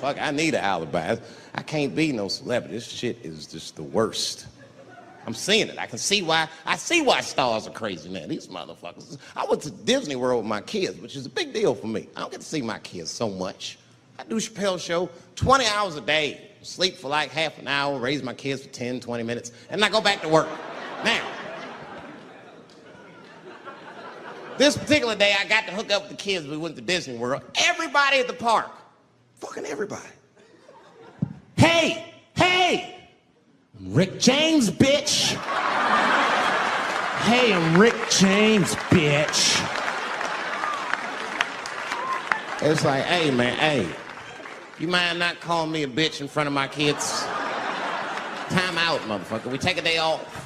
fuck, I need an alibi. I can't be no celebrity. This shit is just the worst. I'm seeing it. I see why stars are crazy now. These motherfuckers. I went to Disney World with my kids, which is a big deal for me. I don't get to see my kids so much. I do Chappelle show 20 hours a day, sleep for like half an hour, raise my kids for 10, 20 minutes, and I go back to work. Now, this particular day, I got to hook up with the kids. We went to Disney World. Everybody at the park, fucking everybody. Hey, I'm Rick James, bitch. Hey, I'm Rick James, bitch. It's like, hey, man, hey. You mind not calling me a bitch in front of my kids? Time out, motherfucker. We take a day off.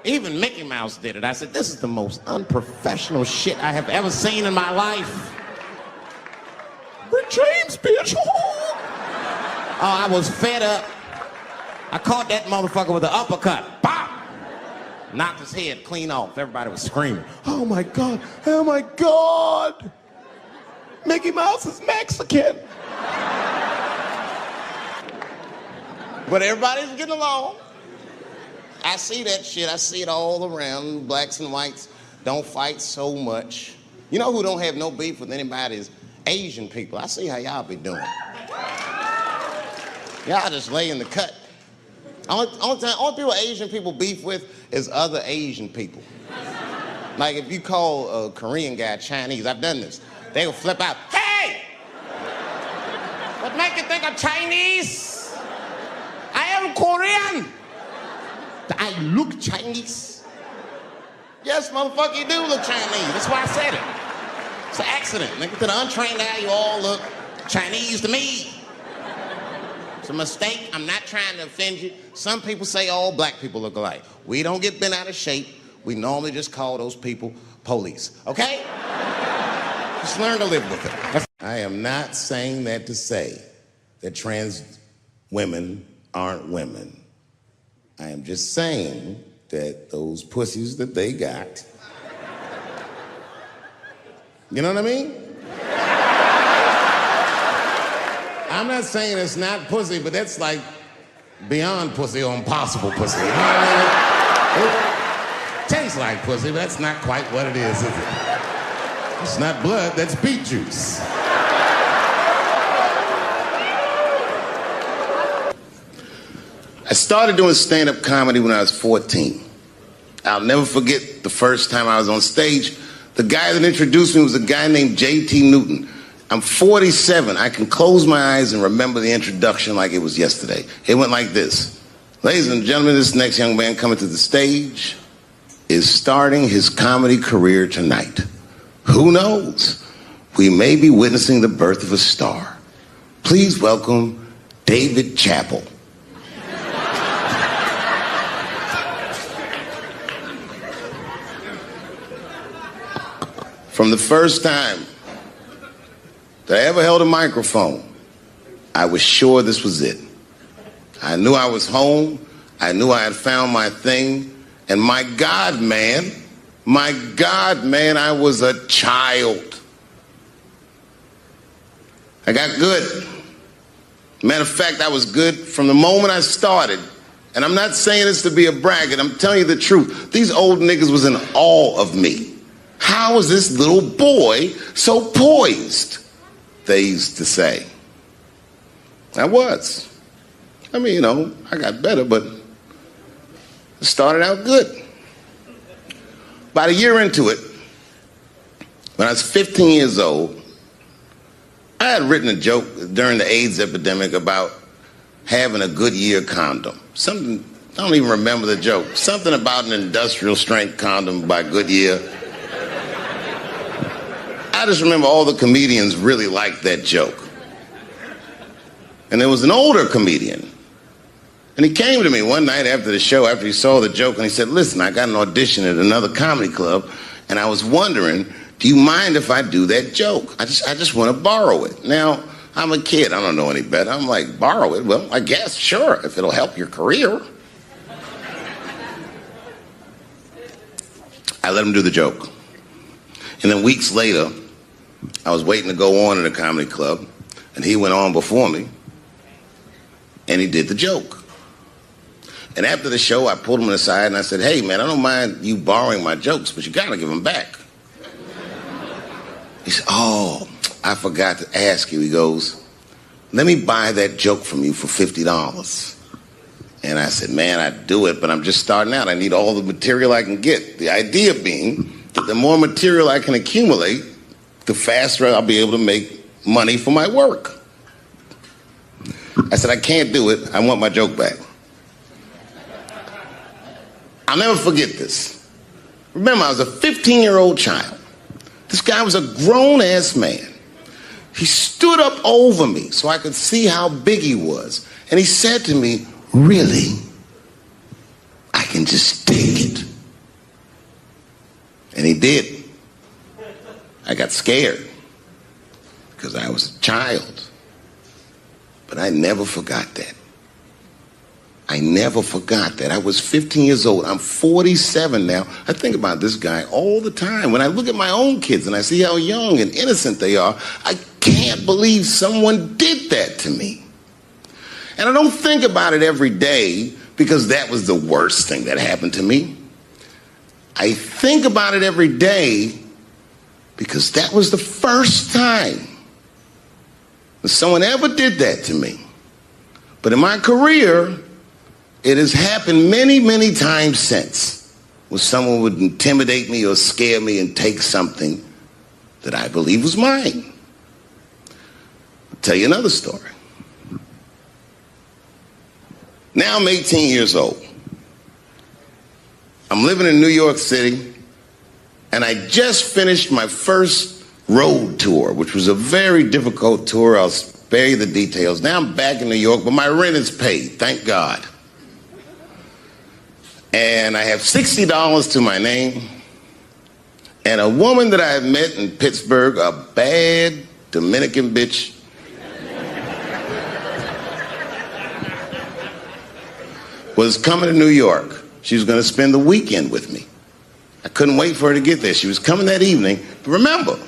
Even Mickey Mouse did it. I said, this is the most unprofessional shit I have ever seen in my life. Rick James, bitch. Oh, I was fed up. I caught that motherfucker with an uppercut. Bop! Knocked his head clean off. Everybody was screaming. Oh my God, oh my God. Mickey Mouse is Mexican. But everybody's getting along. I see that shit. I see it all around. Blacks and whites don't fight so much. You know who don't have no beef with anybody is Asian people. I see how y'all be doing. Y'all just lay in the cut. Only people Asian people beef with is other Asian people. Like if you call a Korean guy Chinese, I've done this. They will flip out. Hey! What make you think I'm Chinese? I am Korean. I look Chinese. Yes, motherfucker, you do look Chinese. That's why I said it. It's an accident. Nigga, to the untrained eye, you all look Chinese to me. It's a mistake. I'm not trying to offend you. Some people say all black people look alike. We don't get bent out of shape. We normally just call those people police, okay? Just learn to live with it. I am not saying that to say that trans women aren't women. I am just saying that those pussies that they got, you know what I mean? I'm not saying it's not pussy, but that's like beyond pussy or impossible pussy. You know what I mean? It tastes like pussy, but that's not quite what it is it? It's not blood, that's beet juice. I started doing stand-up comedy when I was 14. I'll never forget the first time I was on stage. The guy that introduced me was a guy named J.T. Newton. I'm 47. I can close my eyes and remember the introduction like it was yesterday. It went like this. Ladies and gentlemen, this next young man coming to the stage is starting his comedy career tonight. Who knows? We may be witnessing the birth of a star. Please welcome Dave Chappelle. From the first time that I ever held a microphone, I was sure this was it. I knew I was home. I knew I had found my thing. And my God, man, I was a child. I got good. Matter of fact, I was good from the moment I started. And I'm not saying this to be a braggart. I'm telling you the truth. These old niggas was in awe of me. How is this little boy so poised? They used to say. I was. I mean, you know, I got better, but it started out good. About a year into it, when I was 15 years old, I had written a joke during the AIDS epidemic about having a Goodyear condom. Something, I don't even remember the joke. Something about an industrial strength condom by Goodyear. I just remember all the comedians really liked that joke. And there was an older comedian. And he came to me one night after the show, after he saw the joke, and he said, listen, I got an audition at another comedy club, and I was wondering, do you mind if I do that joke? I just want to borrow it. Now, I'm a kid. I don't know any better. I'm like, borrow it? Well, I guess, sure, if it'll help your career. I let him do the joke. And then weeks later, I was waiting to go on in a comedy club, and he went on before me, and he did the joke. And after the show, I pulled him aside and I said, hey, man, I don't mind you borrowing my jokes, but you gotta give them back. He said, oh, I forgot to ask you. He goes, let me buy that joke from you for $50. And I said, man, I'd do it, but I'm just starting out. I need all the material I can get. The idea being that the more material I can accumulate, the faster I'll be able to make money for my work. I said, I can't do it. I want my joke back. I'll never forget this. Remember, I was a 15-year-old child. This guy was a grown-ass man. He stood up over me so I could see how big he was. And he said to me, really? I can just take it. And he did. I got scared because I was a child. But I never forgot that. I never forgot that. I was 15 years old. I'm 47 now. I think about this guy all the time. When I look at my own kids and I see how young and innocent they are, I can't believe someone did that to me. And I don't think about it every day because that was the worst thing that happened to me. I think about it every day because that was the first time that someone ever did that to me. But in my career, it has happened many, many times since, where someone would intimidate me or scare me and take something that I believe was mine. I'll tell you another story. Now I'm 18 years old. I'm living in New York City, and I just finished my first road tour, which was a very difficult tour. I'll spare you the details. Now I'm back in New York, but my rent is paid, thank God. And I have $60 to my name, and a woman that I had met in Pittsburgh, a bad Dominican bitch, was coming to New York. She was going to spend the weekend with me. I couldn't wait for her to get there. She was coming that evening. But remember,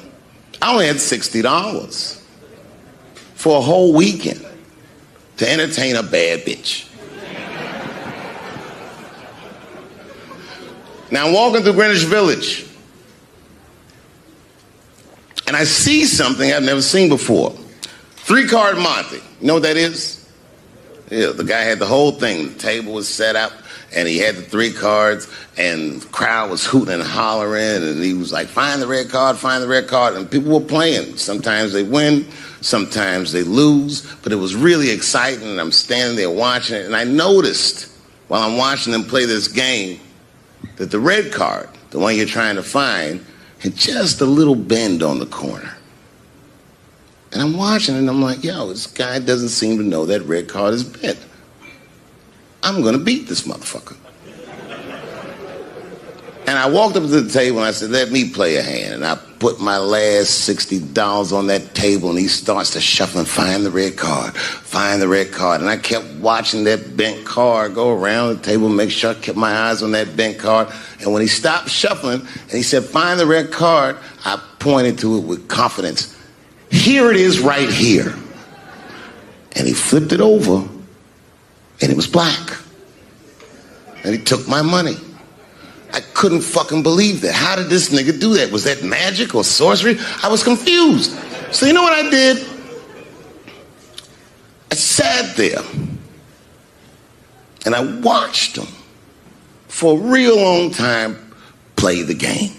I only had $60 for a whole weekend to entertain a bad bitch. Now I'm walking through Greenwich Village, and I see something I've never seen before. 3-card Monte. You know what that is? Yeah, the guy had the whole thing. The table was set up, and he had the 3 cards, and the crowd was hooting and hollering, and he was like, find the red card, find the red card, and people were playing. Sometimes they win, sometimes they lose, but it was really exciting, and I'm standing there watching it, and I noticed while I'm watching them play this game that the red card, the one you're trying to find, had just a little bend on the corner. And I'm watching it, and I'm like, yo, this guy doesn't seem to know that red card is bent. I'm gonna beat this motherfucker. And I walked up to the table and I said, let me play a hand. And I put my last $60 on that table, and he starts to shuffle and find the red card, find the red card. And I kept watching that bent card go around the table, make sure I kept my eyes on that bent card. And when he stopped shuffling and he said, find the red card, I pointed to it with confidence. Here it is right here. And he flipped it over, and it was black. And he took my money. I couldn't fucking believe that. How did this nigga do that? Was that magic or sorcery? I was confused. So you know what I did? I sat there and I watched him for a real long time play the game.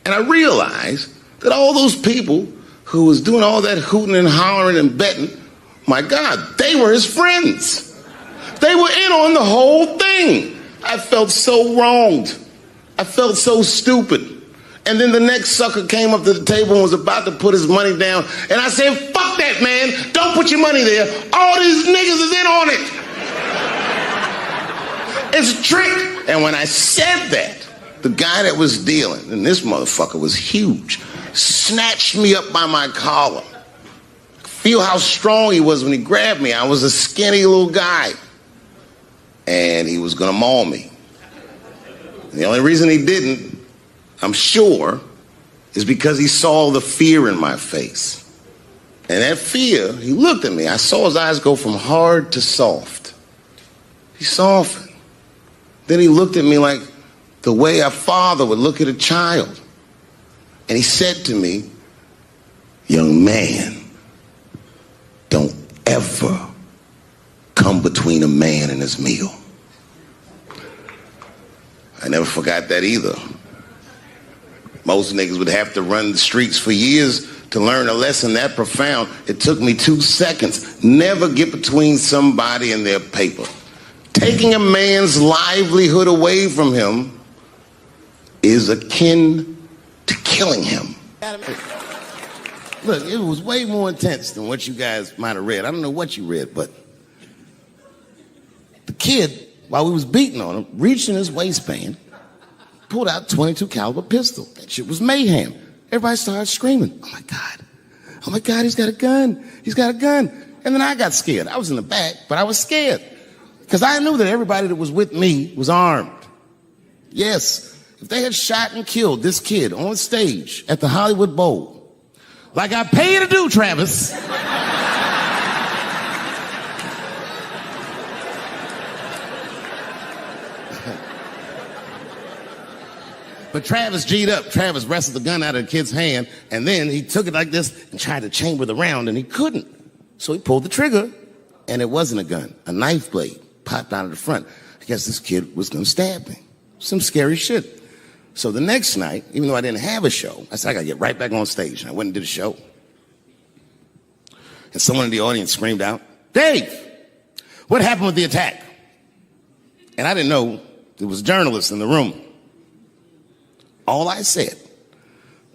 And I realized that all those people who was doing all that hooting and hollering and betting, my God, they were his friends. They were in on the whole thing. I felt so wronged. I felt so stupid. And then the next sucker came up to the table and was about to put his money down. And I said, fuck that, man. Don't put your money there. All these niggas is in on it. It's a trick. And when I said that, the guy that was dealing, and this motherfucker was huge, snatched me up by my collar. Feel how strong he was when he grabbed me. I was a skinny little guy. And he was gonna maul me. And the only reason he didn't, I'm sure, is because he saw the fear in my face. And that fear, he looked at me. I saw his eyes go from hard to soft. He softened. Then he looked at me like the way a father would look at a child. And he said to me, young man, don't ever come between a man and his meal. I never forgot that either. Most niggas would have to run the streets for years to learn a lesson that profound. It took me 2 seconds. Never get between somebody and their paper. Taking a man's livelihood away from him is akin to killing him. Look, it was way more intense than what you guys might have read. I don't know what you read, but the kid, while we was beating on him, reached in his waistband, pulled out a .22 caliber pistol. That shit was mayhem. Everybody started screaming, oh my God, he's got a gun. He's got a gun. And then I got scared. I was in the back, but I was scared because I knew that everybody that was with me was armed. Yes, if they had shot and killed this kid on stage at the Hollywood Bowl, like I pay you to do, Travis, but Travis G'd up. Travis wrestled the gun out of the kid's hand, and then he took it like this and tried to chamber the round, and he couldn't. So he pulled the trigger, and it wasn't a gun. A knife blade popped out of the front. I guess this kid was gonna stab me. Some scary shit. So the next night, even though I didn't have a show, I said, I gotta get right back on stage. And I went and did a show. And someone in the audience screamed out, Dave, what happened with the attack? And I didn't know there was journalists in the room. All I said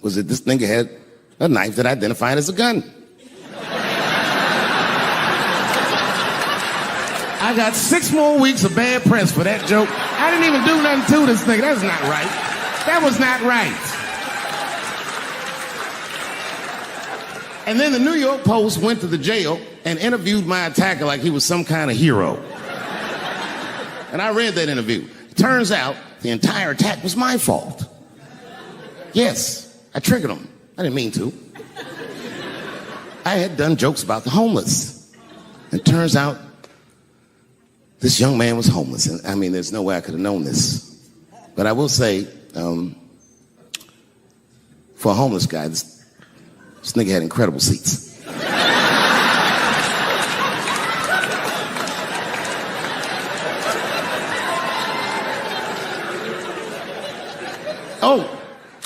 was that this nigga had a knife that identified as a gun. I got 6 more weeks of bad press for that joke. I didn't even do nothing to this nigga. That's not right. That was not right. And then the New York Post went to the jail and interviewed my attacker like he was some kind of hero. And I read that interview. It turns out the entire attack was my fault. Yes, I triggered him. I didn't mean to. I had done jokes about the homeless. It turns out this young man was homeless. And I mean, there's no way I could have known this. But I will say, for a homeless guy, this nigga had incredible seats. Oh,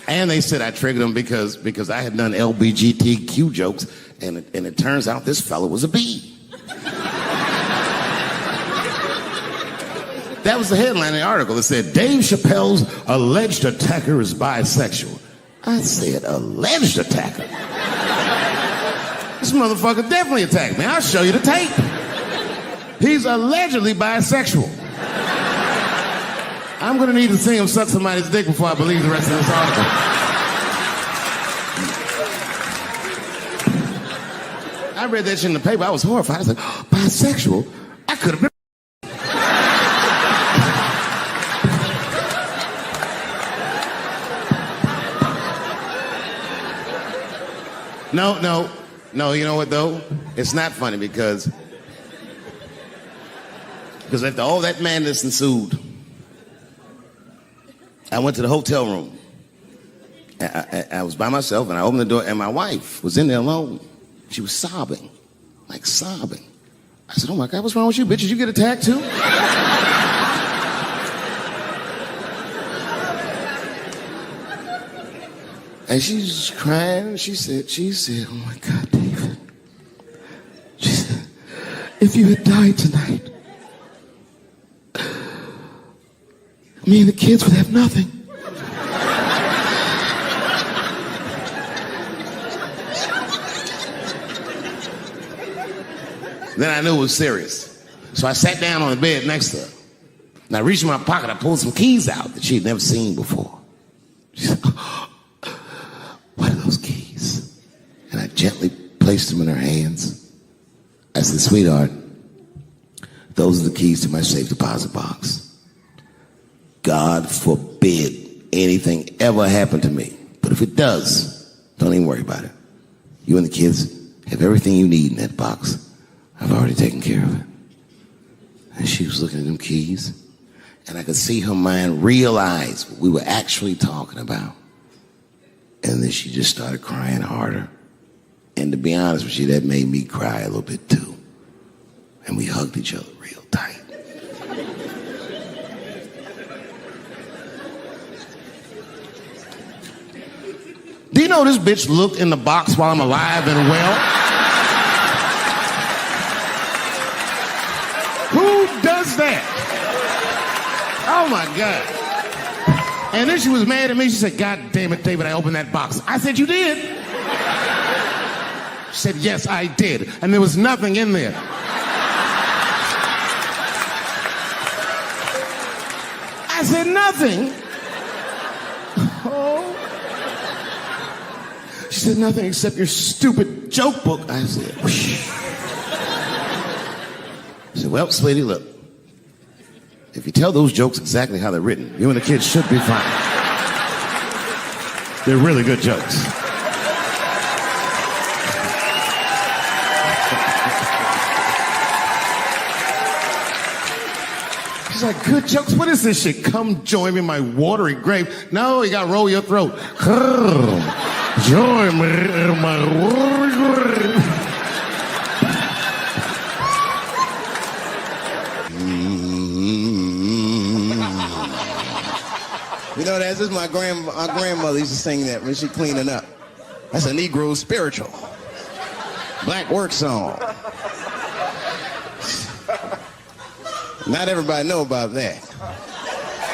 and they said I triggered him because I had done LBGTQ jokes, and it turns out this fellow was a bee. That was the headline of the article. It said, Dave Chappelle's alleged attacker is bisexual. I said, alleged attacker? This motherfucker definitely attacked me. I'll show you the tape. He's allegedly bisexual. I'm gonna need to see him suck somebody's dick before I believe the rest of this article. I read that shit in the paper. I was horrified. I said, oh, bisexual? I could have been. No, you know what though? It's not funny because after all that madness ensued, I went to the hotel room. I was by myself and I opened the door and my wife was in there alone. She was sobbing, like sobbing. I said, oh my God, what's wrong with you, bitch? Did you get attacked too? And she's crying, and she said, oh my God, David. She said, if you had died tonight, me and the kids would have nothing. Then I knew it was serious. So I sat down on the bed next to her. And I reached in my pocket, I pulled some keys out that she had never seen before. She said, what are those keys? And I gently placed them in her hands. I said, sweetheart, those are the keys to my safe deposit box. God forbid anything ever happened to me. But if it does, don't even worry about it. You and the kids have everything you need in that box. I've already taken care of it. And she was looking at them keys, and I could see her mind realize what we were actually talking about. And then she just started crying harder. And to be honest with you, that made me cry a little bit too. And we hugged each other real tight. Do you know this bitch looked in the box while I'm alive and well? Who does that? Oh my God. And then she was mad at me. She said, God damn it, David, I opened that box. I said, you did? She said, yes, I did. And there was nothing in there. I said, nothing? Oh. She said, nothing except your stupid joke book. I said, whoosh. I said, well, sweetie, look. If you tell those jokes exactly how they're written, you and the kids should be fine. They're really good jokes. She's like, good jokes? What is this shit? Come join me in my watery grave. No, you gotta roll your throat. Join me in my watery grave. You know, that's just my grandmother used to sing that when she cleaning up. That's a Negro spiritual. Black work song. Not everybody know about that.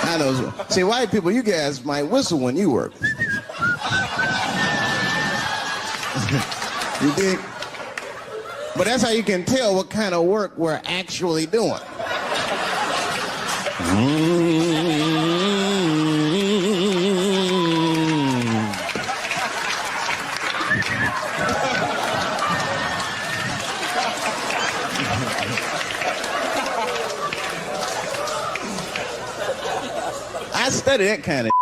I know. See, white people, you guys might whistle when you work. You dig? But that's how you can tell what kind of work we're actually doing. I study that kind of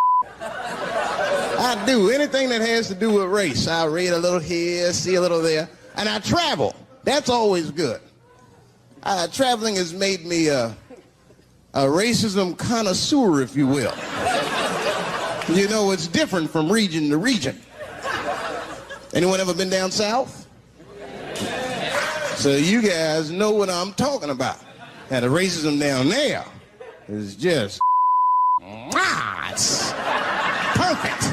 I do. Anything that has to do with race. I read a little here, see a little there. And I travel. That's always good. Traveling has made me a racism connoisseur, if you will. You know, it's different from region to region. Anyone ever been down south? So you guys know what I'm talking about. And the racism down there is just it's perfect.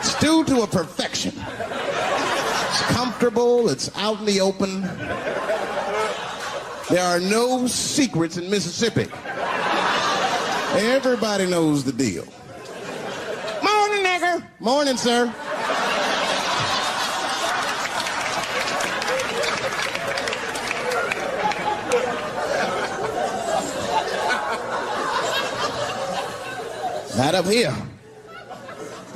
Stewed to a perfection. It's comfortable, it's out in the open. There are no secrets in Mississippi. Everybody knows the deal. Morning, nigger. Morning, sir. Not up here.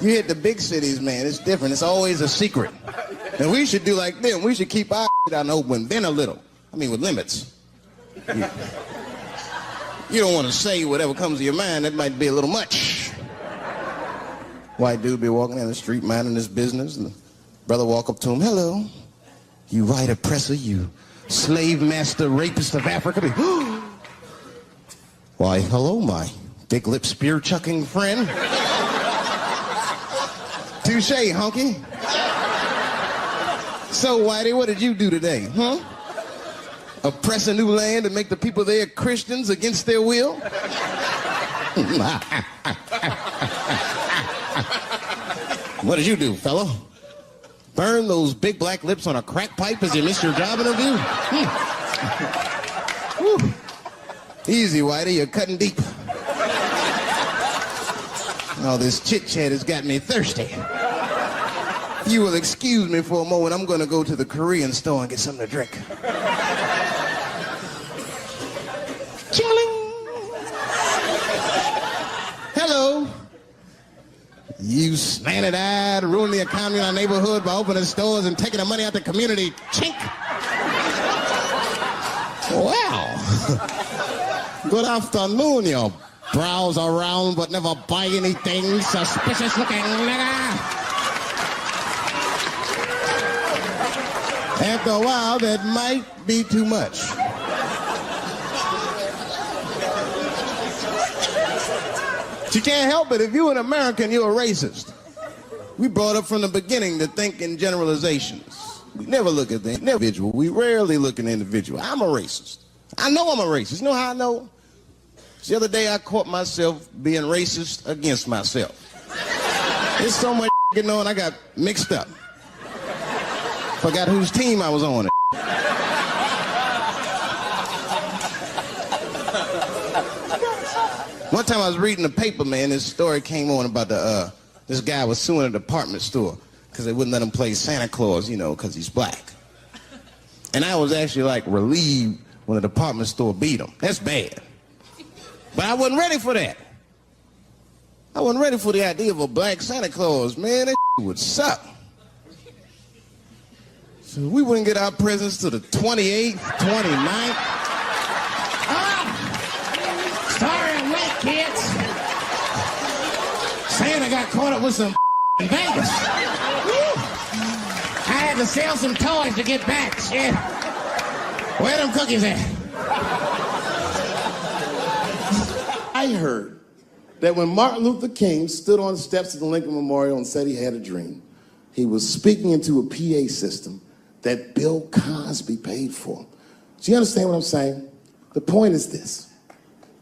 You hit the big cities, man. It's different. It's always a secret. And we should do like them. We should keep our shit out in the open, then a little. I mean, with limits. You don't want to say whatever comes to your mind. That might be a little much. White dude be walking down the street minding his business, and the brother walk up to him. Hello, you white oppressor, you slave master rapist of Africa. Why, hello, my big lip spear chucking friend. Touche, honky. So, Whitey, what did you do today, huh? Oppress a new land and make the people there Christians against their will? What did you do, fellow? Burn those big black lips on a crack pipe as you missed your job interview? Easy, Whitey, you're cutting deep. All this chit-chat has got me thirsty. If you will excuse me for a moment, I'm going to go to the Korean store and get something to drink. Ching-a-ling. Hello. You slanted-eyed, ruining the economy in our neighborhood by opening stores and taking the money out the community. Chink. Wow. Good afternoon, you Browse around but never buy anything. Suspicious looking nigga. After a while, that might be too much. But you can't help it. If you're an American, you're a racist. We brought up from the beginning to think in generalizations. We never look at the individual. We rarely look at the individual. I'm a racist. I know I'm a racist. You know how I know? The other day, I caught myself being racist against myself. There's so much going on, I got mixed up. Forgot whose team I was on. One time I was reading the paper, man, this story came on about this guy was suing a department store because they wouldn't let him play Santa Claus, you know, because he's black. And I was actually like relieved when the department store beat him. That's bad. But I wasn't ready for that. I wasn't ready for the idea of a black Santa Claus, man. That would suck. So we wouldn't get our presents to the 28th, 29th. Sorry I'm late, kids. Santa got caught up with some in Vegas. I had to sell some toys to get back, shit. Where them cookies at? I heard that when Martin Luther King stood on the steps of the Lincoln Memorial and said he had a dream, he was speaking into a PA system that Bill Cosby paid for. Do you understand what I'm saying? The point is this.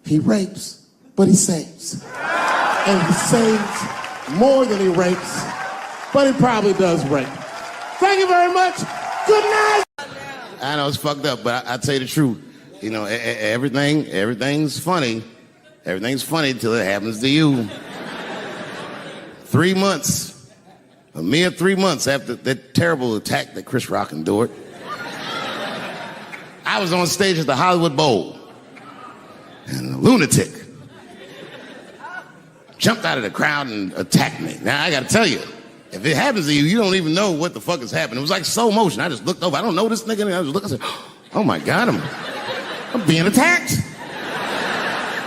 He rapes, but he saves. And he saves more than he rapes, but he probably does rape. Thank you very much. Good night. I know it's fucked up, but I tell you the truth. You know, everything's funny. Everything's funny till it happens to you. 3 months. A mere 3 months after that terrible attack that Chris Rock endured, I was on stage at the Hollywood Bowl, and a lunatic jumped out of the crowd and attacked me. Now, I gotta tell you, if it happens to you, you don't even know what the fuck is happening. It was like slow motion. I just looked over. I don't know this nigga. And I was looking, I said, oh my God, I'm being attacked.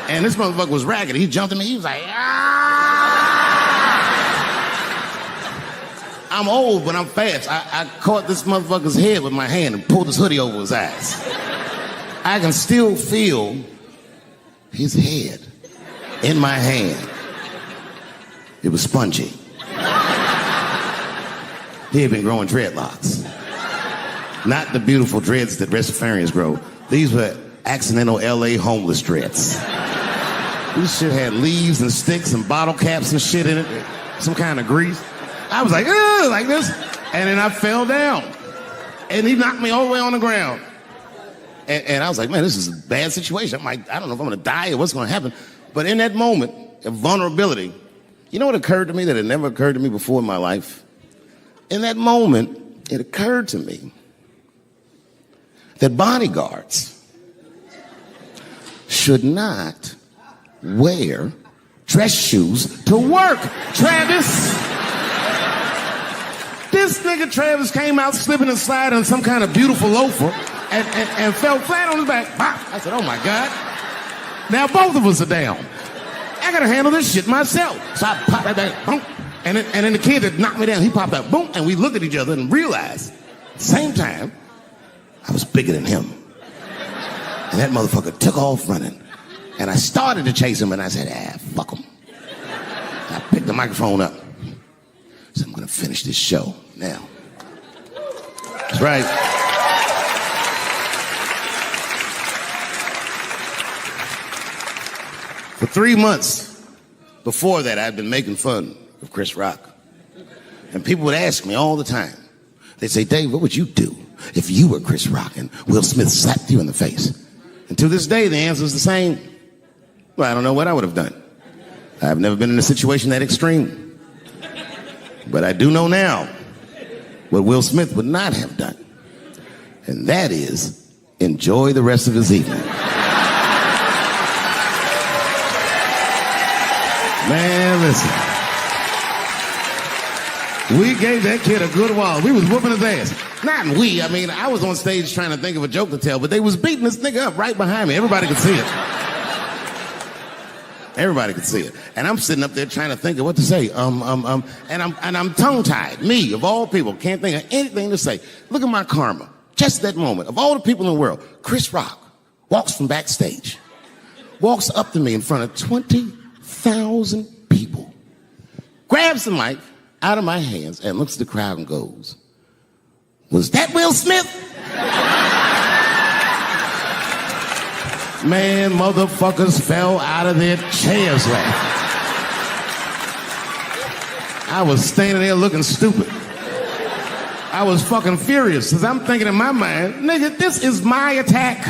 And this motherfucker was ragged. He jumped at me. He was like, ah! I'm old, but I'm fast. I caught this motherfucker's head with my hand and pulled his hoodie over his eyes. I can still feel his head in my hand. It was spongy. He had been growing dreadlocks. Not the beautiful dreads that Rastafarians grow. These were accidental LA homeless dreads. This shit had leaves and sticks and bottle caps and shit in it. Some kind of grease. I was like, ugh, like this. And then I fell down. And he knocked me all the way on the ground. And I was like, man, this is a bad situation. I'm like, I don't know if I'm gonna die or what's gonna happen. But in that moment of vulnerability, you know what occurred to me that had never occurred to me before in my life? In that moment, it occurred to me that bodyguards should not wear dress shoes to work, Travis. This nigga Travis came out slipping and sliding on some kind of beautiful loafer and fell flat on his back. I said, oh my God. Now both of us are down. I gotta handle this shit myself. So I popped that back, boom. And then the kid that knocked me down, he popped out, boom. And we looked at each other and realized, at the same time, I was bigger than him. And that motherfucker took off running. And I started to chase him, and I said, fuck him. And I picked the microphone up. So I'm gonna finish this show now. That's right. For 3 months before that, I'd been making fun of Chris Rock. And people would ask me all the time. They'd say, Dave, what would you do if you were Chris Rock and Will Smith slapped you in the face? And to this day, the answer is the same. Well, I don't know what I would have done. I've never been in a situation that extreme. But I do know now what Will Smith would not have done. And that is enjoy the rest of his evening. Man, listen. We gave that kid a good while. We was whooping his ass. Not we. I mean, I was on stage trying to think of a joke to tell, but they was beating this nigga up right behind me. Everybody could see it. Everybody could see it. And I'm sitting up there trying to think of what to say. And I'm tongue-tied. Me, of all people, can't think of anything to say. Look at my karma. Just that moment. Of all the people in the world, Chris Rock walks from backstage, walks up to me in front of 20,000 people, grabs the mic out of my hands and looks at the crowd and goes, "Was that Will Smith?" Man, motherfuckers fell out of their chairs laughing. I was standing there looking stupid. I was fucking furious, because I'm thinking in my mind, nigga, this is my attack.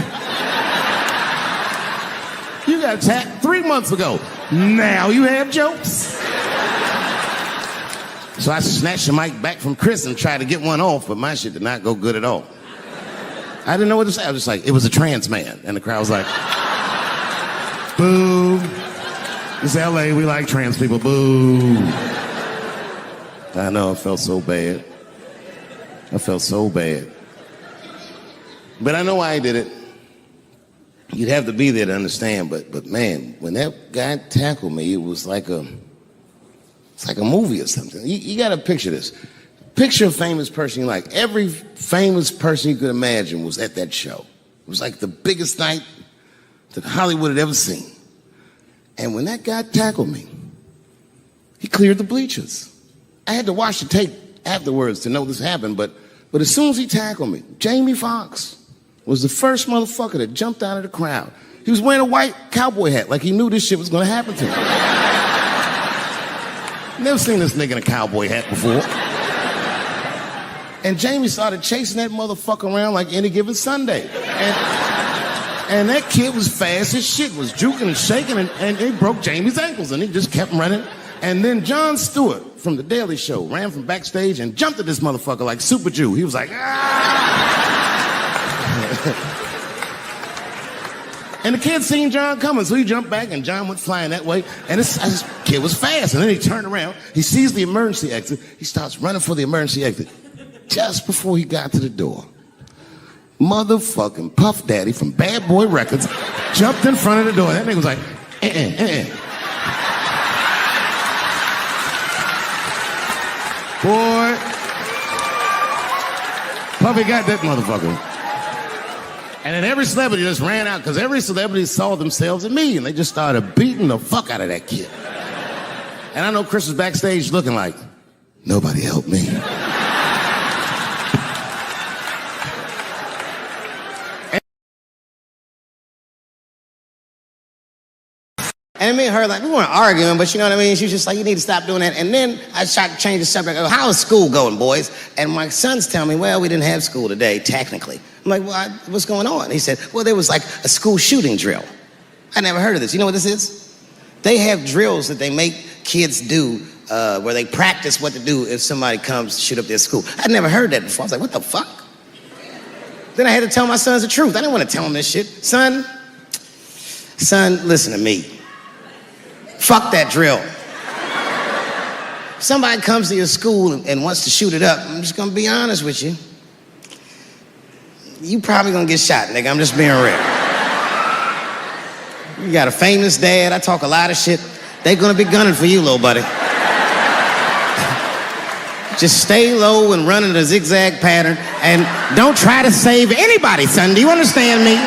You got attacked 3 months ago. Now you have jokes. So I snatched the mic back from Chris and tried to get one off, but my shit did not go good at all. I didn't know what to say. I was just like, it was a trans man. And the crowd was like, boo. It's LA, we like trans people, boo. I know, I felt so bad. I felt so bad. But I know why he did it. You'd have to be there to understand, but man, when that guy tackled me, it was like it's like a movie or something. You gotta picture this. Picture a famous person you like. Every famous person you could imagine was at that show. It was like the biggest night that Hollywood had ever seen. And when that guy tackled me, he cleared the bleachers. I had to watch the tape afterwards to know this happened, but as soon as he tackled me, Jamie Foxx was the first motherfucker that jumped out of the crowd. He was wearing a white cowboy hat like he knew this shit was gonna happen to him. Never seen this nigga in a cowboy hat before. And Jamie started chasing that motherfucker around like any given Sunday. And that kid was fast as shit, was juking and shaking, and he broke Jamie's ankles, and he just kept running. And then Jon Stewart from The Daily Show ran from backstage and jumped at this motherfucker like Super Jew. He was like, ah! And the kid seen Jon coming, so he jumped back, and Jon went flying that way. And this kid was fast, and then he turned around. He sees the emergency exit. He starts running for the emergency exit. Just before he got to the door, motherfucking Puff Daddy from Bad Boy Records jumped in front of the door. That nigga was like, Boy, Puffy got that motherfucker. And then every celebrity just ran out, because every celebrity saw themselves in me, and they just started beating the fuck out of that kid. And I know Chris was backstage looking like, nobody helped me. And me and her, like, we weren't arguing, but you know what I mean? She was just like, you need to stop doing that. And then I tried to change the subject. I go, how is school going, boys? And my sons tell me, well, we didn't have school today, technically. I'm like, well, what's going on? He said, well, there was like a school shooting drill. I never heard of this. You know what this is? They have drills that they make kids do where they practice what to do if somebody comes to shoot up their school. I'd never heard that before. I was like, what the fuck? Then I had to tell my sons the truth. I didn't want to tell them this shit. Son, listen to me. Fuck that drill. If somebody comes to your school and wants to shoot it up, I'm just gonna be honest with you. You probably gonna get shot, nigga. I'm just being real. You got a famous dad. I talk a lot of shit. They're gonna be gunning for you, little buddy. Just stay low and run in a zigzag pattern, and don't try to save anybody, son. Do you understand me?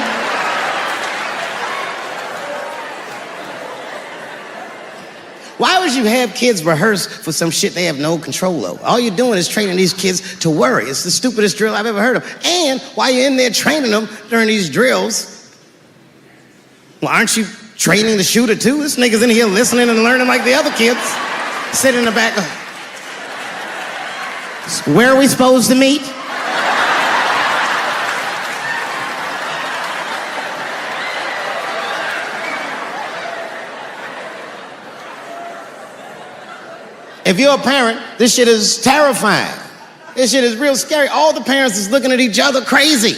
Why would you have kids rehearse for some shit they have no control over? All you're doing is training these kids to worry. It's the stupidest drill I've ever heard of. And while you're in there training them during these drills, well, aren't you training the shooter too? This nigga's in here listening and learning like the other kids. Sitting in the back. Where are we supposed to meet? If you're a parent, this shit is terrifying. This shit is real scary. All the parents is looking at each other crazy.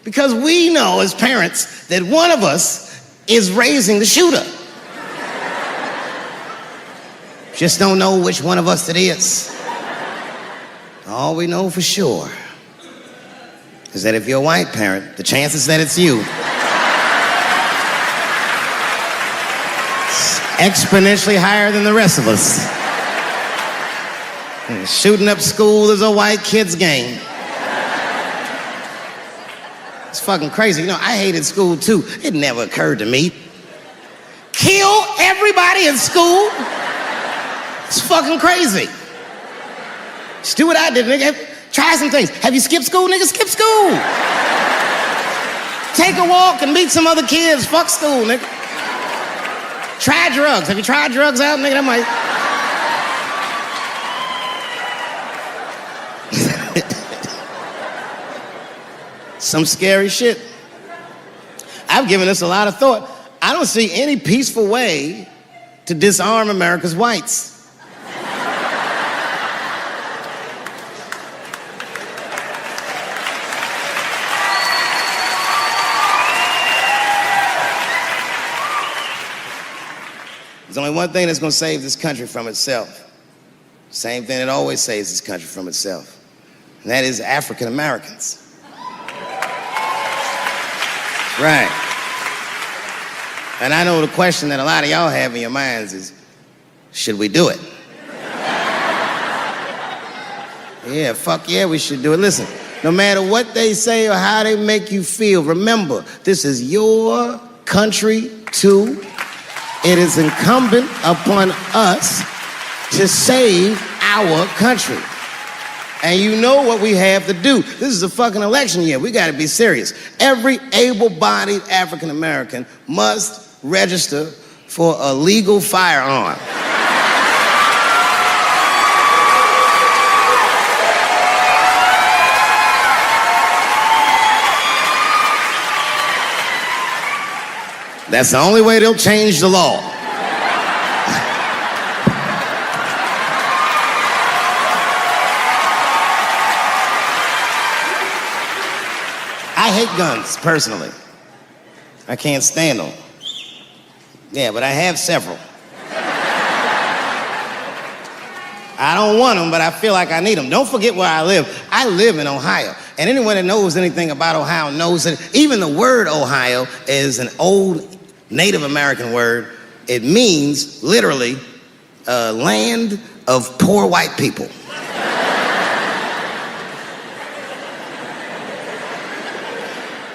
Because we know as parents that one of us is raising the shooter. Just don't know which one of us it is. All we know for sure is that if you're a white parent, the chances that it's you exponentially higher than the rest of us. And shooting up school is a white kid's game. It's fucking crazy. You know, I hated school too. It never occurred to me. Kill everybody in school? It's fucking crazy. Just do what I did, nigga. Try some things. Have you skipped school, nigga? Skip school. Take a walk and meet some other kids. Fuck school, nigga. Try drugs. Have you tried drugs out, nigga? That might... Some scary shit. I've given this a lot of thought. I don't see any peaceful way to disarm America's whites. There's only one thing that's gonna save this country from itself. Same thing that always saves this country from itself. And that is African Americans. Right. And I know the question that a lot of y'all have in your minds is, should we do it? Yeah, fuck yeah, we should do it. Listen, no matter what they say or how they make you feel, remember, this is your country too. It is incumbent upon us to save our country. And you know what we have to do. This is a fucking election year. We gotta be serious. Every able-bodied African American must register for a legal firearm. That's the only way they'll change the law. I hate guns, personally. I can't stand them. Yeah, but I have several. I don't want them, but I feel like I need them. Don't forget where I live. I live in Ohio. And anyone that knows anything about Ohio knows that even the word Ohio is an old Native American word. It means, literally, land of poor white people.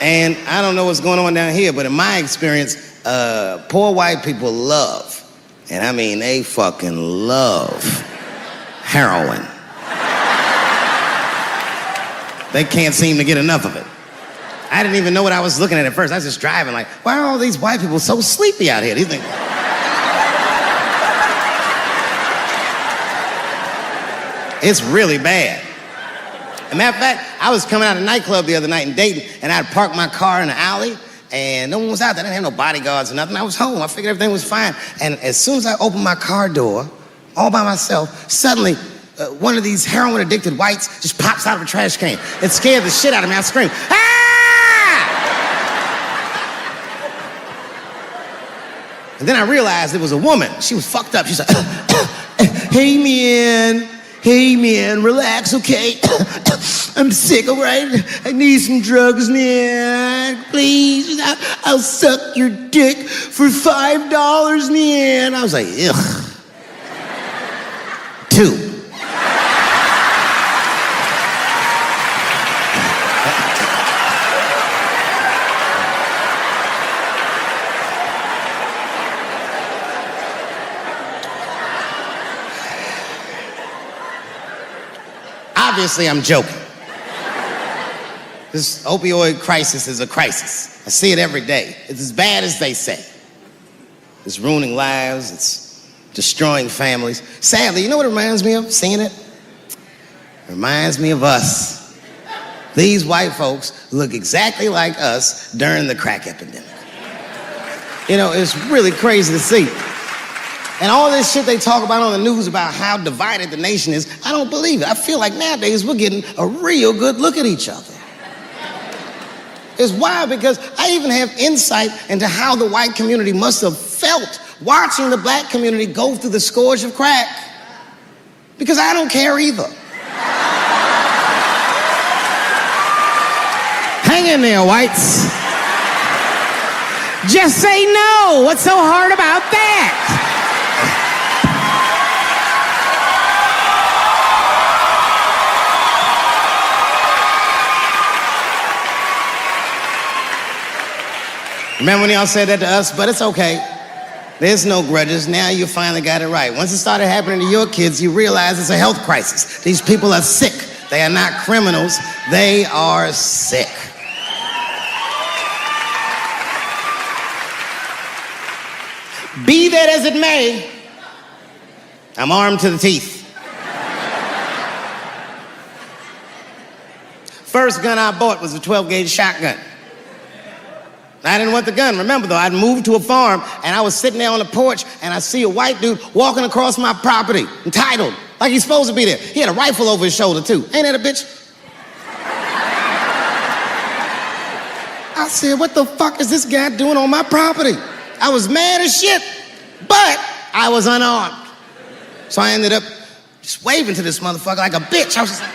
And I don't know what's going on down here, but in my experience, poor white people love, and I mean they fucking love, heroin. They can't seem to get enough of it. I didn't even know what I was looking at first. I was just driving like, why are all these white people so sleepy out here? Do you think? It's really bad. As a matter of fact, I was coming out of a nightclub the other night in Dayton, and I'd parked my car in the alley, and no one was out there. I didn't have no bodyguards or nothing. I was home. I figured everything was fine. And as soon as I opened my car door, all by myself, suddenly one of these heroin-addicted whites just pops out of a trash can. It scared the shit out of me. I screamed, ah! And then I realized it was a woman. She was fucked up. She's like, hey, man, relax, okay? I'm sick, all right? I need some drugs, man. Please, I'll suck your dick for $5, man. I was like, ugh. 2. Obviously, I'm joking. This opioid crisis is a crisis. I see it every day. It's as bad as they say. It's ruining lives. It's destroying families. Sadly, you know what it reminds me of, seeing it? It reminds me of us. These white folks look exactly like us during the crack epidemic. You know, it's really crazy to see. And all this shit they talk about on the news about how divided the nation is, I don't believe it. I feel like nowadays we're getting a real good look at each other. It's wild because I even have insight into how the white community must have felt watching the black community go through the scourge of crack. Because I don't care either. Hang in there, whites. Just say no. What's so hard about that? Remember when y'all said that to us? But it's okay. There's no grudges. Now you finally got it right. Once it started happening to your kids, you realize it's a health crisis. These people are sick. They are not criminals. They are sick. Be that as it may, I'm armed to the teeth. First gun I bought was a 12-gauge shotgun. I didn't want the gun. Remember, though, I'd moved to a farm, and I was sitting there on the porch, and I see a white dude walking across my property, entitled, like he's supposed to be there. He had a rifle over his shoulder, too. Ain't that a bitch? I said, what the fuck is this guy doing on my property? I was mad as shit, but I was unarmed. So I ended up just waving to this motherfucker like a bitch. I was just like...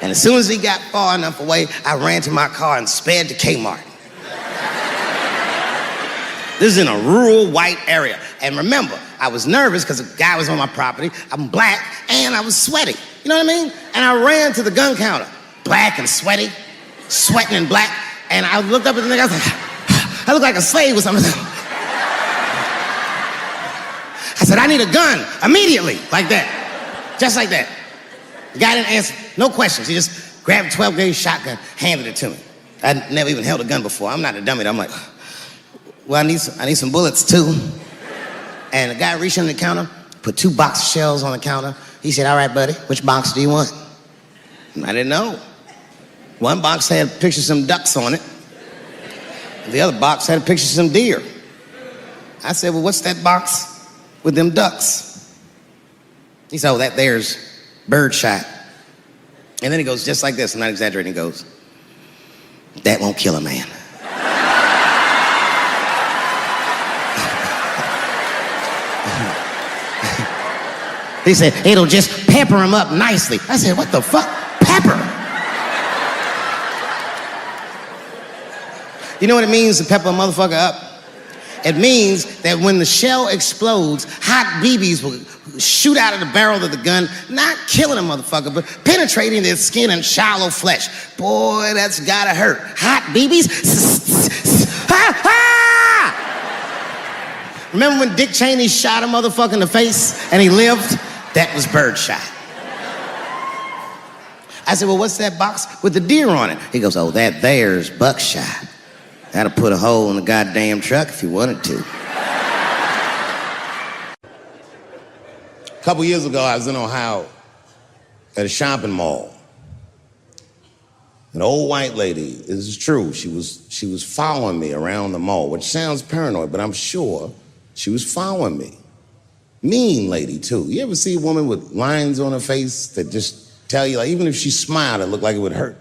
And as soon as he got far enough away, I ran to my car and sped to Kmart. This is in a rural white area. And remember, I was nervous because the guy was on my property, I'm black, and I was sweaty. You know what I mean? And I ran to the gun counter, black and sweaty, sweating and black, and I looked up at the nigga, I was like, I look like a slave or something. I said, I need a gun immediately, like that, just like that. The guy didn't answer, no questions. He just grabbed a 12-gauge shotgun, handed it to me. I'd never even held a gun before. I'm not a dummy. I'm like, well, I need some bullets too. And the guy reached under the counter, put 2 box of shells on the counter. He said, all right, buddy, which box do you want? And I didn't know. One box had a picture of some ducks on it. The other box had a picture of some deer. I said, well, what's that box with them ducks? He said, oh, that there's birdshot. And then he goes just like this, I'm not exaggerating, he goes, that won't kill a man. He said, it'll just pepper him up nicely. I said, what the fuck? Pepper? You know what it means to pepper a motherfucker up? It means that when the shell explodes, hot BBs will shoot out of the barrel of the gun, not killing a motherfucker, but penetrating their skin and shallow flesh. Boy, that's gotta hurt. Hot BBs? Ha ha! Remember when Dick Cheney shot a motherfucker in the face and he lived? That was birdshot. I said, well, what's that box with the deer on it? He goes, oh, that there's buckshot. That'll put a hole in the goddamn truck if you wanted to. A couple years ago, I was in Ohio at a shopping mall. An old white lady, this is true, she was following me around the mall, which sounds paranoid, but I'm sure she was following me. Mean lady, too. You ever see a woman with lines on her face that just tell you, like, even if she smiled, it looked like it would hurt?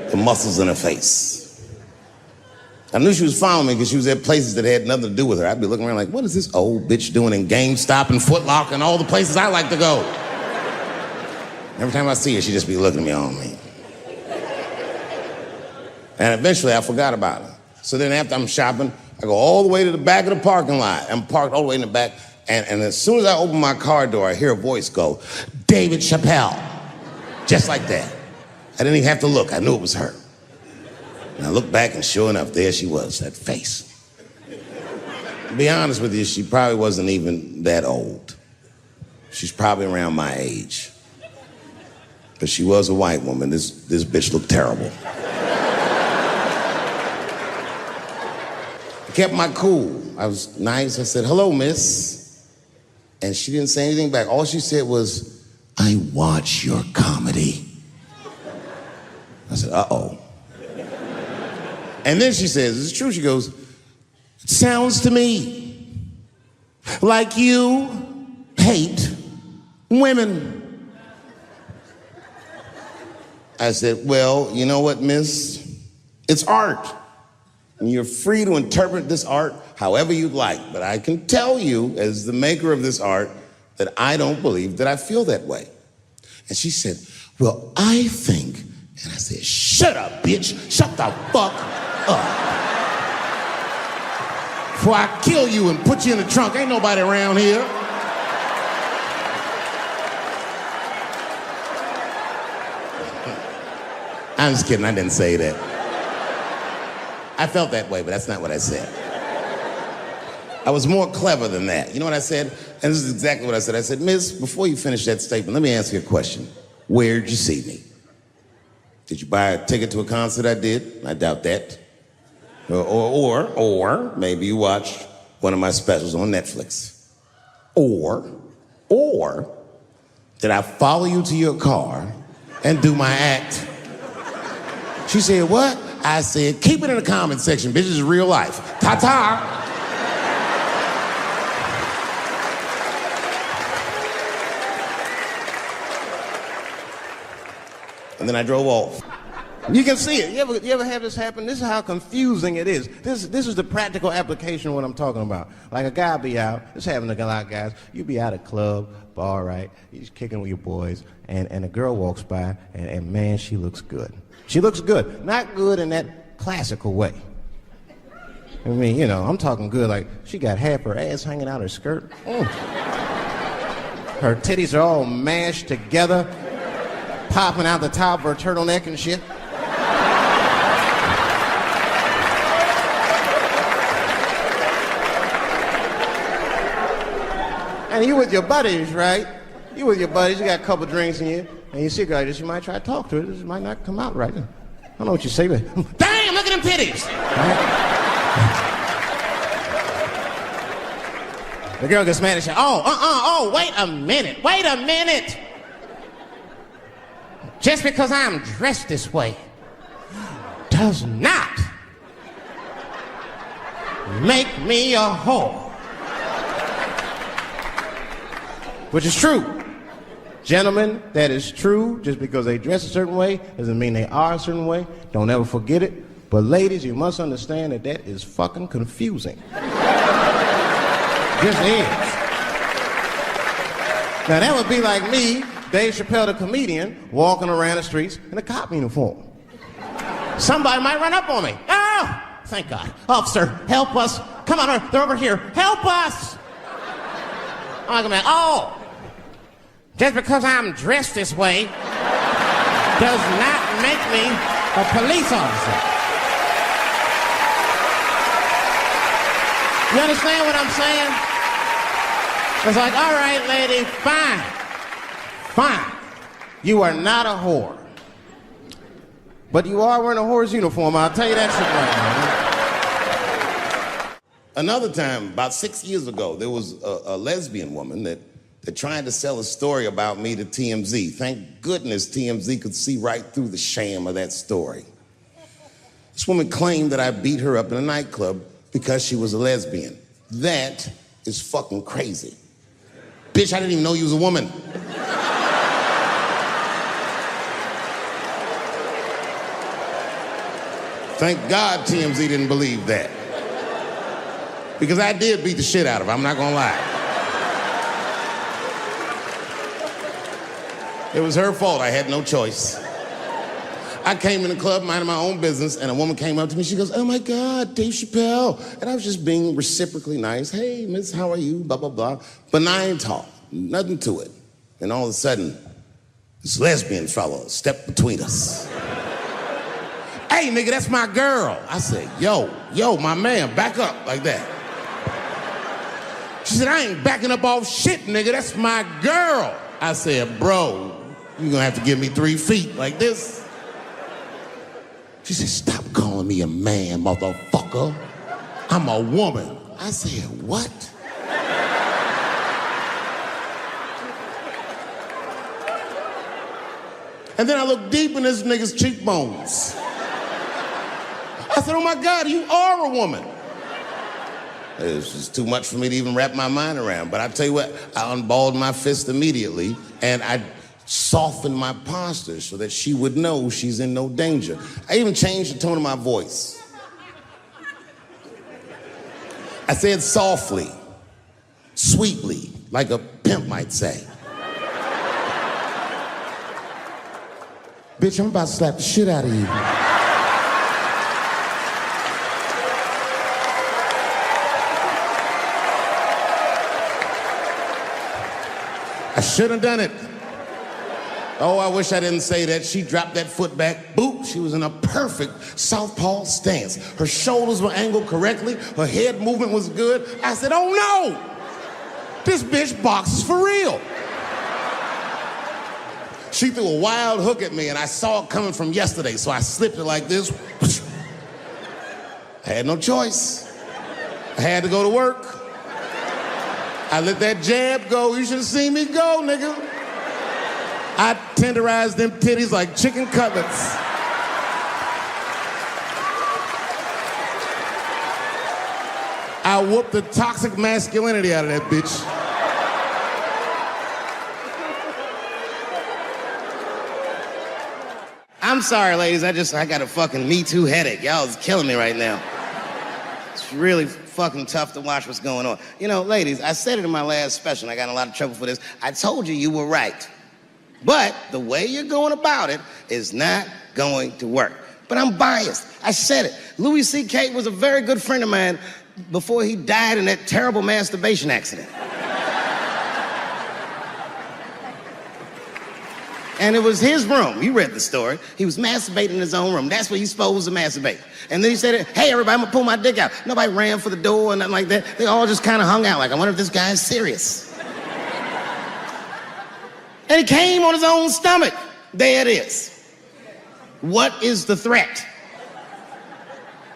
The muscles in her face. I knew she was following me because she was at places that had nothing to do with her. I'd be looking around like, what is this old bitch doing in GameStop and Foot Locker and all the places I like to go? Every time I see her, she'd just be looking at me all mean. And eventually, I forgot about her. So then after I'm shopping, I go all the way to the back of the parking lot. I'm parked all the way in the back. And as soon as I open my car door, I hear a voice go, Dave Chappelle. Just like that. I didn't even have to look. I knew it was her. And I looked back, and sure enough, there she was, that face. To be honest with you, she probably wasn't even that old. She's probably around my age. But she was a white woman. This bitch looked terrible. I kept my cool. I was nice. I said, hello, miss. And she didn't say anything back. All she said was, I watch your comedy. I said, uh-oh. And then she says, it's true, she goes, it sounds to me like you hate women. I said, well, you know what, miss? It's art. And you're free to interpret this art however you'd like. But I can tell you, as the maker of this art, that I don't believe that I feel that way. And she said, well, I think, and I said, shut up, bitch. Shut the fuck up. Before I kill you and put you in the trunk, ain't nobody around here. I'm just kidding, I didn't say that. I felt that way, but that's not what I said. I was more clever than that. You know what I said? And this is exactly what I said. I said, Miss, before you finish that statement, let me ask you a question. Where'd you see me? Did you buy a ticket to a concert I did? I doubt that. Or maybe you watched one of my specials on Netflix. Or did I follow you to your car and do my act? She said, what? I said, keep it in the comment section, bitch, this is real life. Ta-ta. And then I drove off. You can see it. You ever have this happen? This is how confusing it is. This is the practical application of what I'm talking about. Like a guy be out, it's happening to a lot of guys. You be out at a club, bar, right? You're just kicking with your boys, and a girl walks by, and man, she looks good. She looks good. Not good in that classical way. I mean, you know, I'm talking good like she got half her ass hanging out her skirt. Her titties are all mashed together, popping out the top of her turtleneck and shit. And you with your buddies, right? You with your buddies, you got a couple drinks in you, and you see a girl like this, you might try to talk to her. This might not come out right. I don't know what you say, but damn, look at them titties! Right? The girl gets mad and says, wait a minute. Just because I'm dressed this way does not make me a whore. Which is true. Gentlemen, that is true. Just because they dress a certain way doesn't mean they are a certain way. Don't ever forget it. But ladies, you must understand that that is fucking confusing. Just is. Now that would be like me, Dave Chappelle the comedian, walking around the streets in a cop uniform. Somebody might run up on me. Oh, thank God. Officer, help us. Come on, they're over here. Help us. I'm like, oh. Just because I'm dressed this way does not make me a police officer. You understand what I'm saying? It's like, all right, lady, fine. You are not a whore. But you are wearing a whore's uniform, I'll tell you that shit right now. Another time, about 6 years ago, there was a lesbian woman that tried to sell a story about me to TMZ. Thank goodness TMZ could see right through the sham of that story. This woman claimed that I beat her up in a nightclub because she was a lesbian. That is fucking crazy. Bitch, I didn't even know you was a woman. Thank God TMZ didn't believe that. Because I did beat the shit out of her, I'm not gonna lie. It was her fault, I had no choice. I came in the club minding my own business, and a woman came up to me, she goes, oh my God, Dave Chappelle. And I was just being reciprocally nice. Hey, miss, how are you, blah, blah, blah. Benign talk, nothing to it. And all of a sudden, this lesbian fellow stepped between us. Hey, nigga, that's my girl. I said, yo, my man, back up, like that. She said, I ain't backing up off shit, nigga, that's my girl. I said, bro, you're gonna have to give me 3 feet like this. She said, stop calling me a man, motherfucker. I'm a woman. I said, what? And then I looked deep in this nigga's cheekbones. I said, oh my God, you are a woman. It was just too much for me to even wrap my mind around. But I tell you what, I unballed my fist immediately, and I softened my posture so that she would know she's in no danger. I even changed the tone of my voice. I said softly, sweetly, like a pimp might say. Bitch, I'm about to slap the shit out of you. I should have done it. Oh, I wish I didn't say that. She dropped that foot back. Boop. She was in a perfect southpaw stance. Her shoulders were angled correctly. Her head movement was good. I said, oh no! This bitch boxes for real. She threw a wild hook at me and I saw it coming from yesterday, so I slipped it like this. I had no choice. I had to go to work. I let that jab go. You should have seen me go, nigga. I tenderized them titties like chicken cutlets. I whooped the toxic masculinity out of that bitch. I'm sorry, ladies. I got a fucking Me Too headache. Y'all is killing me right now. It's really fucking tough to watch what's going on. You know, ladies, I said it in my last special, and I got in a lot of trouble for this. I told you were right. But the way you're going about it is not going to work. But I'm biased. I said it. Louis C.K. was a very good friend of mine before he died in that terrible masturbation accident. And it was his room. You read the story. He was masturbating in his own room. That's where he's supposed to masturbate. And then he said, hey, everybody, I'm gonna pull my dick out. Nobody ran for the door or nothing like that. They all just kind of hung out like, I wonder if this guy's serious. And he came on his own stomach. There it is. What is the threat?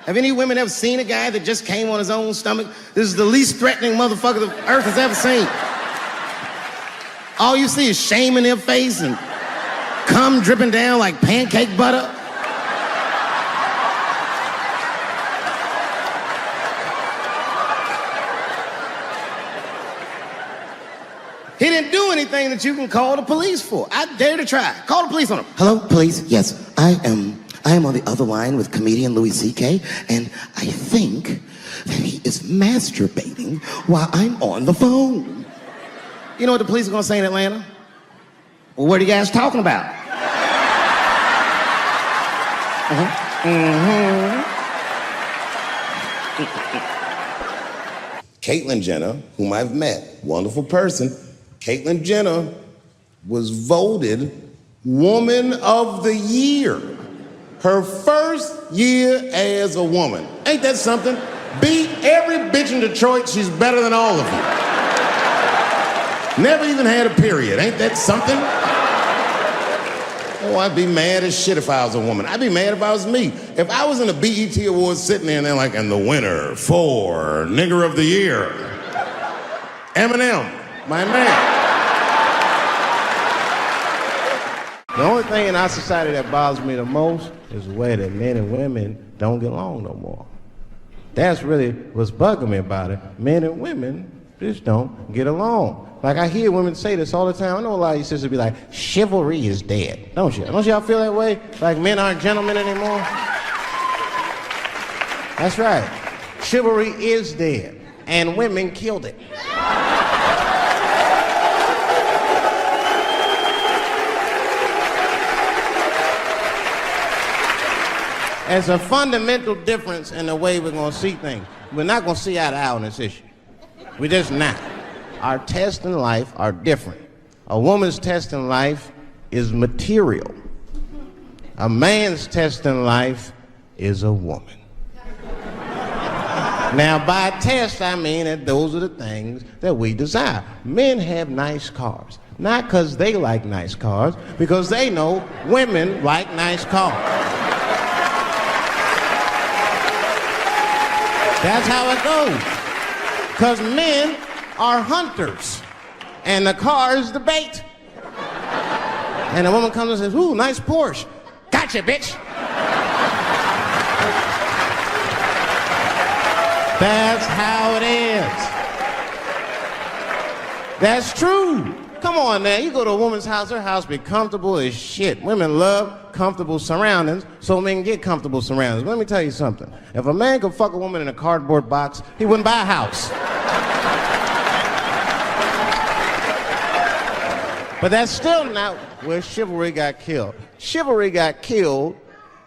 Have any women ever seen a guy that just came on his own stomach? This is the least threatening motherfucker the earth has ever seen. All you see is shame in their face and cum dripping down like pancake butter. He didn't do anything that you can call the police for. I dare to try. Call the police on him. Hello, police? Yes, I am on the other line with comedian Louis C.K., and I think that he is masturbating while I'm on the phone. You know what the police are gonna say in Atlanta? Well, what are you guys talking about? Caitlyn Jenner, whom I've met, wonderful person. Caitlyn Jenner was voted Woman of the Year. Her first year as a woman. Ain't that something? Beat every bitch in Detroit, she's better than all of them. Never even had a period. Ain't that something? Oh, I'd be mad as shit if I was a woman. I'd be mad if I was me. If I was in a BET Awards sitting there and they're like, and the winner for Nigger of the Year, Eminem, my man. The only thing in our society that bothers me the most is the way that men and women don't get along no more. That's really what's bugging me about it. Men and women just don't get along. Like, I hear women say this all the time. I know a lot of you sisters be like, chivalry is dead. Don't you? Don't y'all feel that way? Like men aren't gentlemen anymore? That's right. Chivalry is dead. And women killed it. There's a fundamental difference in the way we're gonna see things. We're not gonna see eye to eye on this issue. We're just not. Our tests in life are different. A woman's test in life is material. A man's test in life is a woman. Now, by test, I mean that those are the things that we desire. Men have nice cars. Not because they like nice cars, because they know women like nice cars. That's how it goes. Because men are hunters, and the car is the bait. And a woman comes and says, ooh, nice Porsche. Gotcha, bitch. That's how it is. That's true. Come on now, you go to a woman's house, her house be comfortable as shit. Women love comfortable surroundings, so men get comfortable surroundings. Let me tell you something. If a man could fuck a woman in a cardboard box, he wouldn't buy a house. But that's still not where chivalry got killed. Chivalry got killed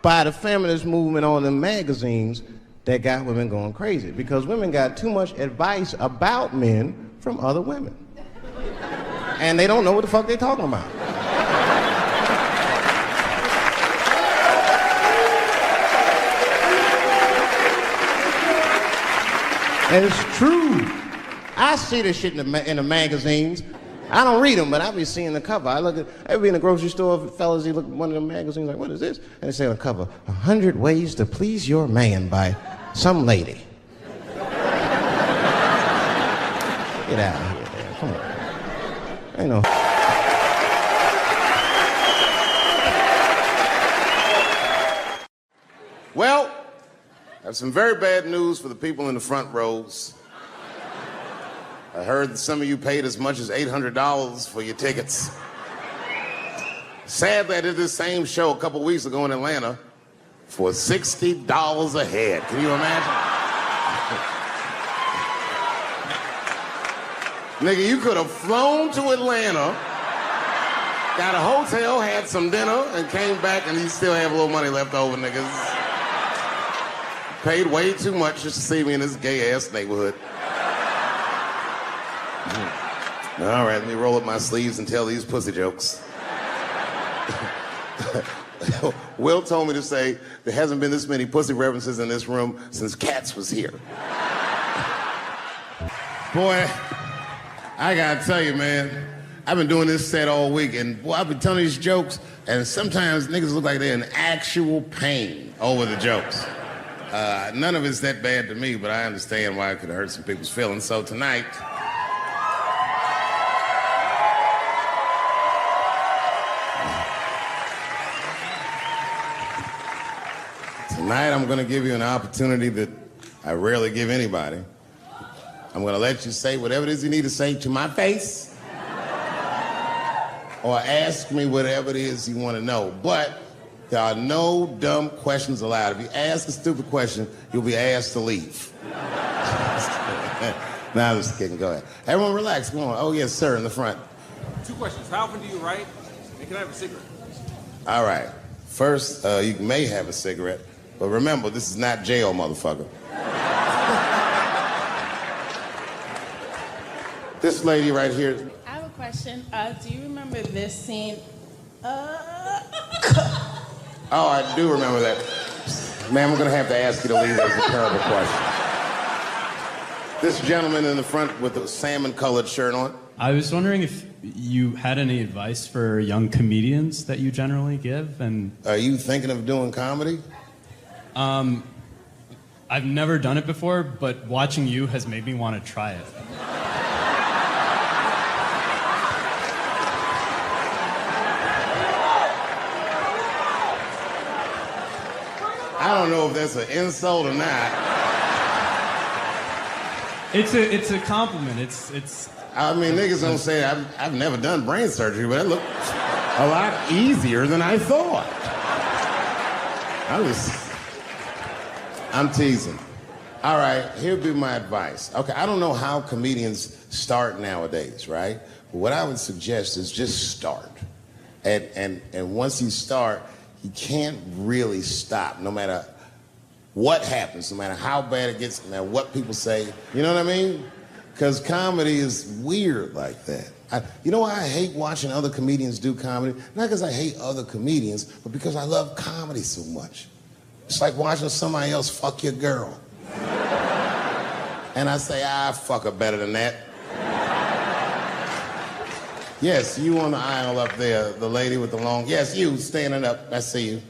by the feminist movement on the magazines that got women going crazy, because women got too much advice about men from other women. And they don't know what the fuck they're talking about. And it's true. I see this shit in the magazines. I don't read them, but I be seeing the cover. I be in the grocery store, fellas, you look at one of the magazines, like, what is this? And they say on the cover, 100 Ways to Please Your Man by some lady. Get out of here, man. Come on. Ain't no... Well, I have some very bad news for the people in the front rows. I heard that some of you paid as much as $800 for your tickets. Sadly, I did this same show a couple weeks ago in Atlanta for $60 a head. Can you imagine? Nigga, you could have flown to Atlanta, got a hotel, had some dinner, and came back, and you still have a little money left over, niggas. Paid way too much just to see me in this gay-ass neighborhood. All right, let me roll up my sleeves and tell these pussy jokes. Will told me to say there hasn't been this many pussy references in this room since Cats was here. Boy, I gotta tell you, man, I've been doing this set all week, and boy, I've been telling these jokes, and sometimes niggas look like they're in actual pain over the jokes. None of it's that bad to me, but I understand why it could hurt some people's feelings. So tonight, I'm gonna give you an opportunity that I rarely give anybody. I'm gonna let you say whatever it is you need to say to my face, or ask me whatever it is you wanna know. But there are no dumb questions allowed. If you ask a stupid question, you'll be asked to leave. Nah, I'm just kidding, go ahead. Everyone relax, come on. Oh yes, sir, in the front. 2 questions, how often do you write, and can I have a cigarette? All right, first, you may have a cigarette, but remember, this is not jail, motherfucker. This lady right here. I have a question. Do you remember this scene? Oh, I do remember that. Ma'am, I'm gonna have to ask you to leave. That's a terrible question. This gentleman in the front with the salmon-colored shirt on. I was wondering if you had any advice for young comedians that you generally give, and... Are you thinking of doing comedy? I've never done it before, but watching you has made me want to try it. I don't know if that's an insult or not. It's a compliment. It's. I mean, niggas don't say I've never done brain surgery, but it looked a lot easier than I thought. I'm teasing. All right, here'll be my advice. Okay, I don't know how comedians start nowadays, right? But what I would suggest is just start. And once you start, you can't really stop, no matter what happens, no matter how bad it gets, no matter what people say. You know what I mean? Because comedy is weird like that. You know why I hate watching other comedians do comedy? Not because I hate other comedians, but because I love comedy so much. It's like watching somebody else fuck your girl. And I say, fuck her better than that. Yes, you on the aisle up there, the lady with the long... Yes, you, standing up, I see you.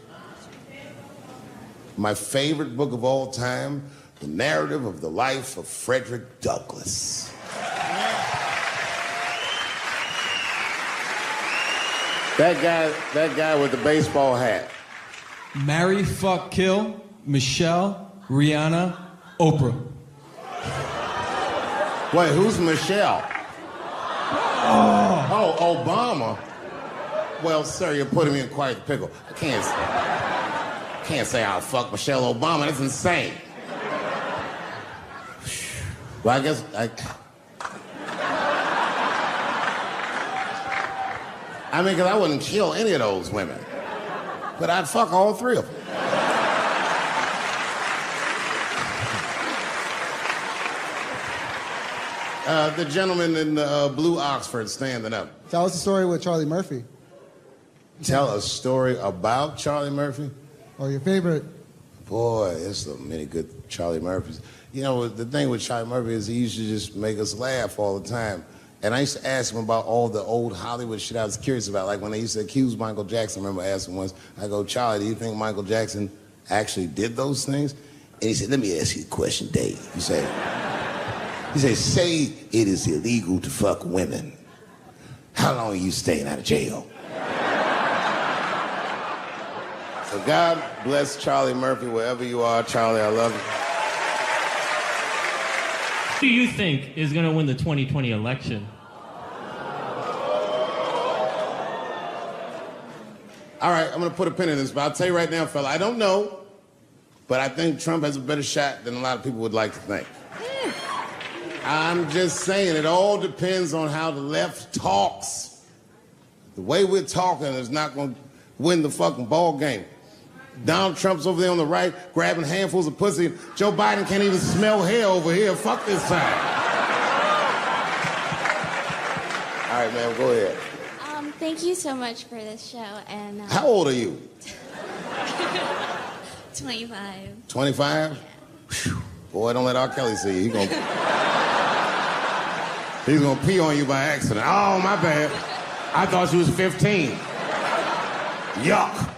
My favorite book of all time, The Narrative of the Life of Frederick Douglass. That guy with the baseball hat. Marry, fuck, kill, Michelle, Rihanna, Oprah. Wait, who's Michelle? Oh, Obama. Well, sir, you're putting me in quite a pickle. I can't say I'll fuck Michelle Obama. That's insane. Well, I guess I mean, because I wouldn't kill any of those women. But I'd fuck all three of them. The gentleman in the blue Oxford standing up. Tell us a story with Charlie Murphy. Tell a story about Charlie Murphy? Or your favorite. Boy, there's so many good Charlie Murphys. You know, the thing with Charlie Murphy is he used to just make us laugh all the time. And I used to ask him about all the old Hollywood shit I was curious about. Like when they used to accuse Michael Jackson, I remember asking once, I go, Charlie, do you think Michael Jackson actually did those things? And he said, let me ask you a question, Dave. He said, say it is illegal to fuck women. How long are you staying out of jail? So God bless Charlie Murphy, wherever you are. Charlie, I love you. Who do you think is going to win the 2020 election? All right, I'm going to put a pin in this, but I'll tell you right now, fella, I don't know, but I think Trump has a better shot than a lot of people would like to think. I'm just saying, it all depends on how the left talks. The way we're talking is not going to win the fucking ball game. Donald Trump's over there on the right, grabbing handfuls of pussy. Joe Biden can't even smell hair over here. Fuck this side. All right, man, go ahead. Thank you so much for this show. And How old are you? 25. 25? Yeah. Boy, don't let R. Kelly see you. He's gonna pee on you by accident. Oh, my bad. I thought she was 15. Yuck.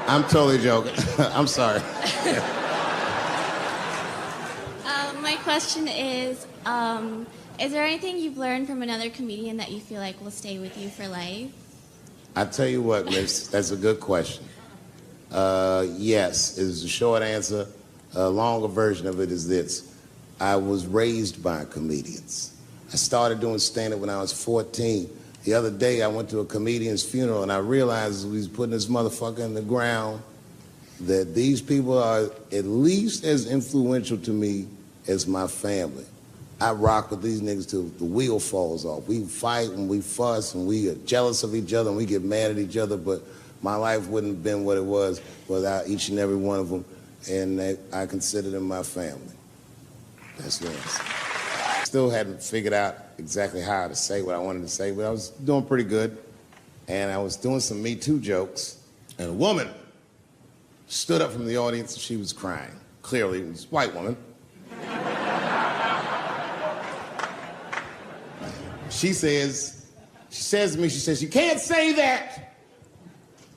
I'm totally joking. I'm sorry. My question is there anything you've learned from another comedian that you feel like will stay with you for life? I tell you what, miss, that's a good question. Yes, is the short answer. A longer version of it is this. I was raised by comedians. I started doing stand-up when I was 14. The other day, I went to a comedian's funeral, and I realized as we was putting this motherfucker in the ground that these people are at least as influential to me as my family. I rock with these niggas till the wheel falls off. We fight and we fuss and we are jealous of each other and we get mad at each other, but my life wouldn't have been what it was without each and every one of them, and I consider them my family. That's the answer. Still hadn't figured out exactly how to say what I wanted to say, but I was doing pretty good. And I was doing some Me Too jokes, and a woman stood up from the audience and she was crying. Clearly, it was a white woman. She says to me, you can't say that.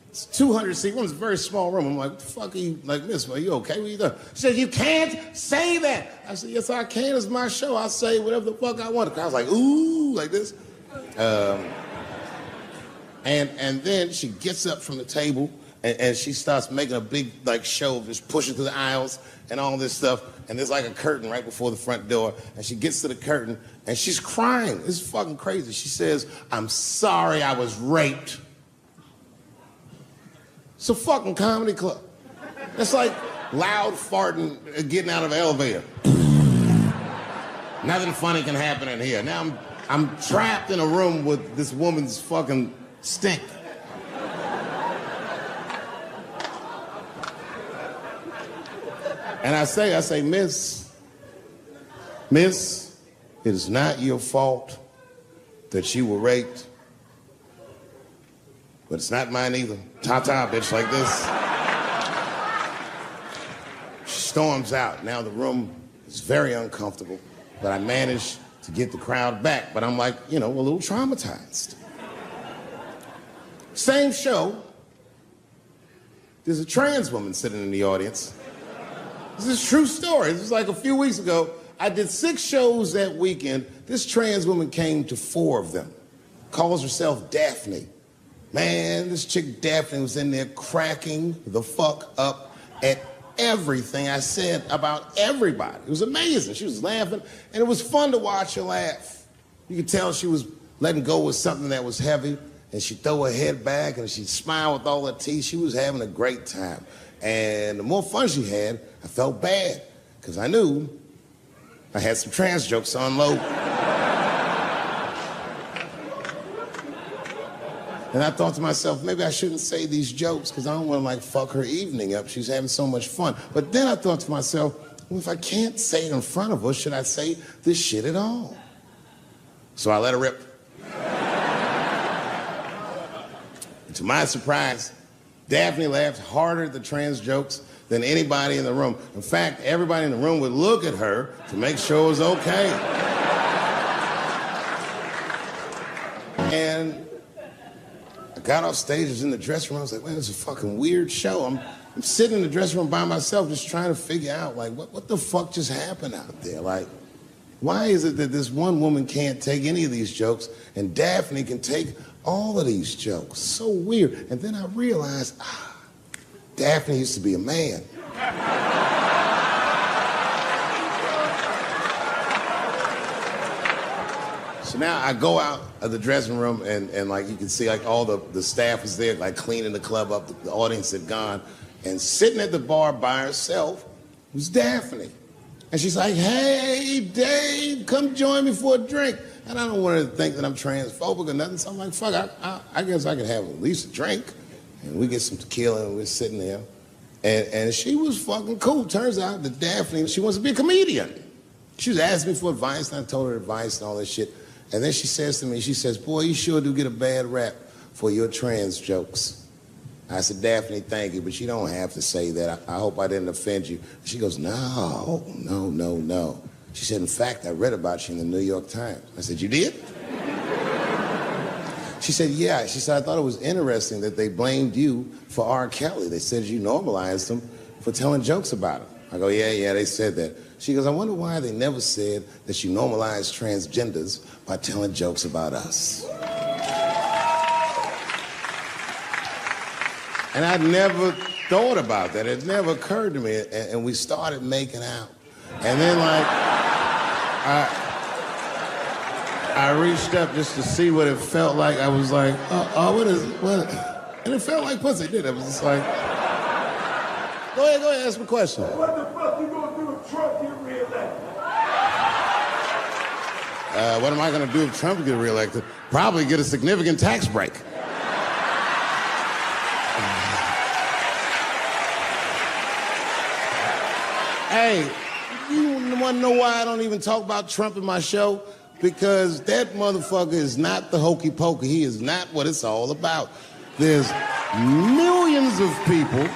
It's 200-seat room, it's a very small room. I'm like, what the fuck are you, like, miss, are you okay? What are you doing? She said, you can't say that. I said, yes, I can. It's my show. I'll say whatever the fuck I want. The crowd's like, ooh, like this. And then she gets up from the table and she starts making a big, like, show, just pushing through the aisles and all this stuff. And there's like a curtain right before the front door. And she gets to the curtain and she's crying. It's fucking crazy. She says, I'm sorry I was raped. It's a fucking comedy club. It's like loud farting getting out of an elevator. Nothing funny can happen in here. Now I'm trapped in a room with this woman's fucking stink. And I say, miss, it is not your fault that you were raped. But it's not mine either. Ta-ta, bitch, like this. She storms out. Now the room is very uncomfortable, but I managed to get the crowd back. But I'm like, a little traumatized. Same show, there's a trans woman sitting in the audience. This is a true story. This was like a few weeks ago. I did 6 shows that weekend. This trans woman came to 4 of them. Calls herself Daphne. Man, this chick Daphne was in there cracking the fuck up at everything I said about everybody. It was amazing. She was laughing, and it was fun to watch her laugh. You could tell she was letting go with something that was heavy, and she'd throw her head back, and she'd smile with all her teeth. She was having a great time. And the more fun she had, I felt bad, because I knew I had some trans jokes to unload. And I thought to myself, maybe I shouldn't say these jokes because I don't want to, like, fuck her evening up. She's having so much fun. But then I thought to myself, well, if I can't say it in front of her, should I say this shit at all? So I let her rip. To my surprise, Daphne laughed harder at the trans jokes than anybody in the room. In fact, everybody in the room would look at her to make sure it was okay. And I got off stage, I was in the dressing room, I was like, man, this is a fucking weird show. I'm sitting in the dressing room by myself just trying to figure out, like, what the fuck just happened out there? Like, why is it that this one woman can't take any of these jokes and Daphne can take all of these jokes? So weird. And then I realized, Daphne used to be a man. So now I go out of the dressing room and like you can see like all the staff was there like cleaning the club up, the audience had gone, and sitting at the bar by herself was Daphne. And she's like, hey, Dave, come join me for a drink. And I don't want her to think that I'm transphobic or nothing, so I'm like, fuck, I guess I could have at least a drink. And we get some tequila and we're sitting there. And she was fucking cool. Turns out that Daphne, she wants to be a comedian. She was asking me for advice, and I told her advice and all this shit. And then she says to me, she says, boy, you sure do get a bad rap for your trans jokes. I said, Daphne, thank you, but you don't have to say that. I hope I didn't offend you. She goes, no. She said, in fact, I read about you in the New York Times. I said, you did? She said, yeah. She said, I thought it was interesting that they blamed you for R. Kelly. They said you normalized him for telling jokes about him. I go, yeah, they said that. She goes, I wonder why they never said that you normalized transgenders by telling jokes about us. And I'd never thought about that. It never occurred to me. And we started making out. And then, like, I reached up just to see what it felt like. I was like, what? And it felt like pussy, did it? It was just like, go ahead, ask me a question. What the fuck you gonna do if Trump get reelected? What am I gonna do if Trump get reelected? Probably get a significant tax break. Hey, you wanna know why I don't even talk about Trump in my show? Because that motherfucker is not the hokey pokey. He is not what it's all about. There's millions of people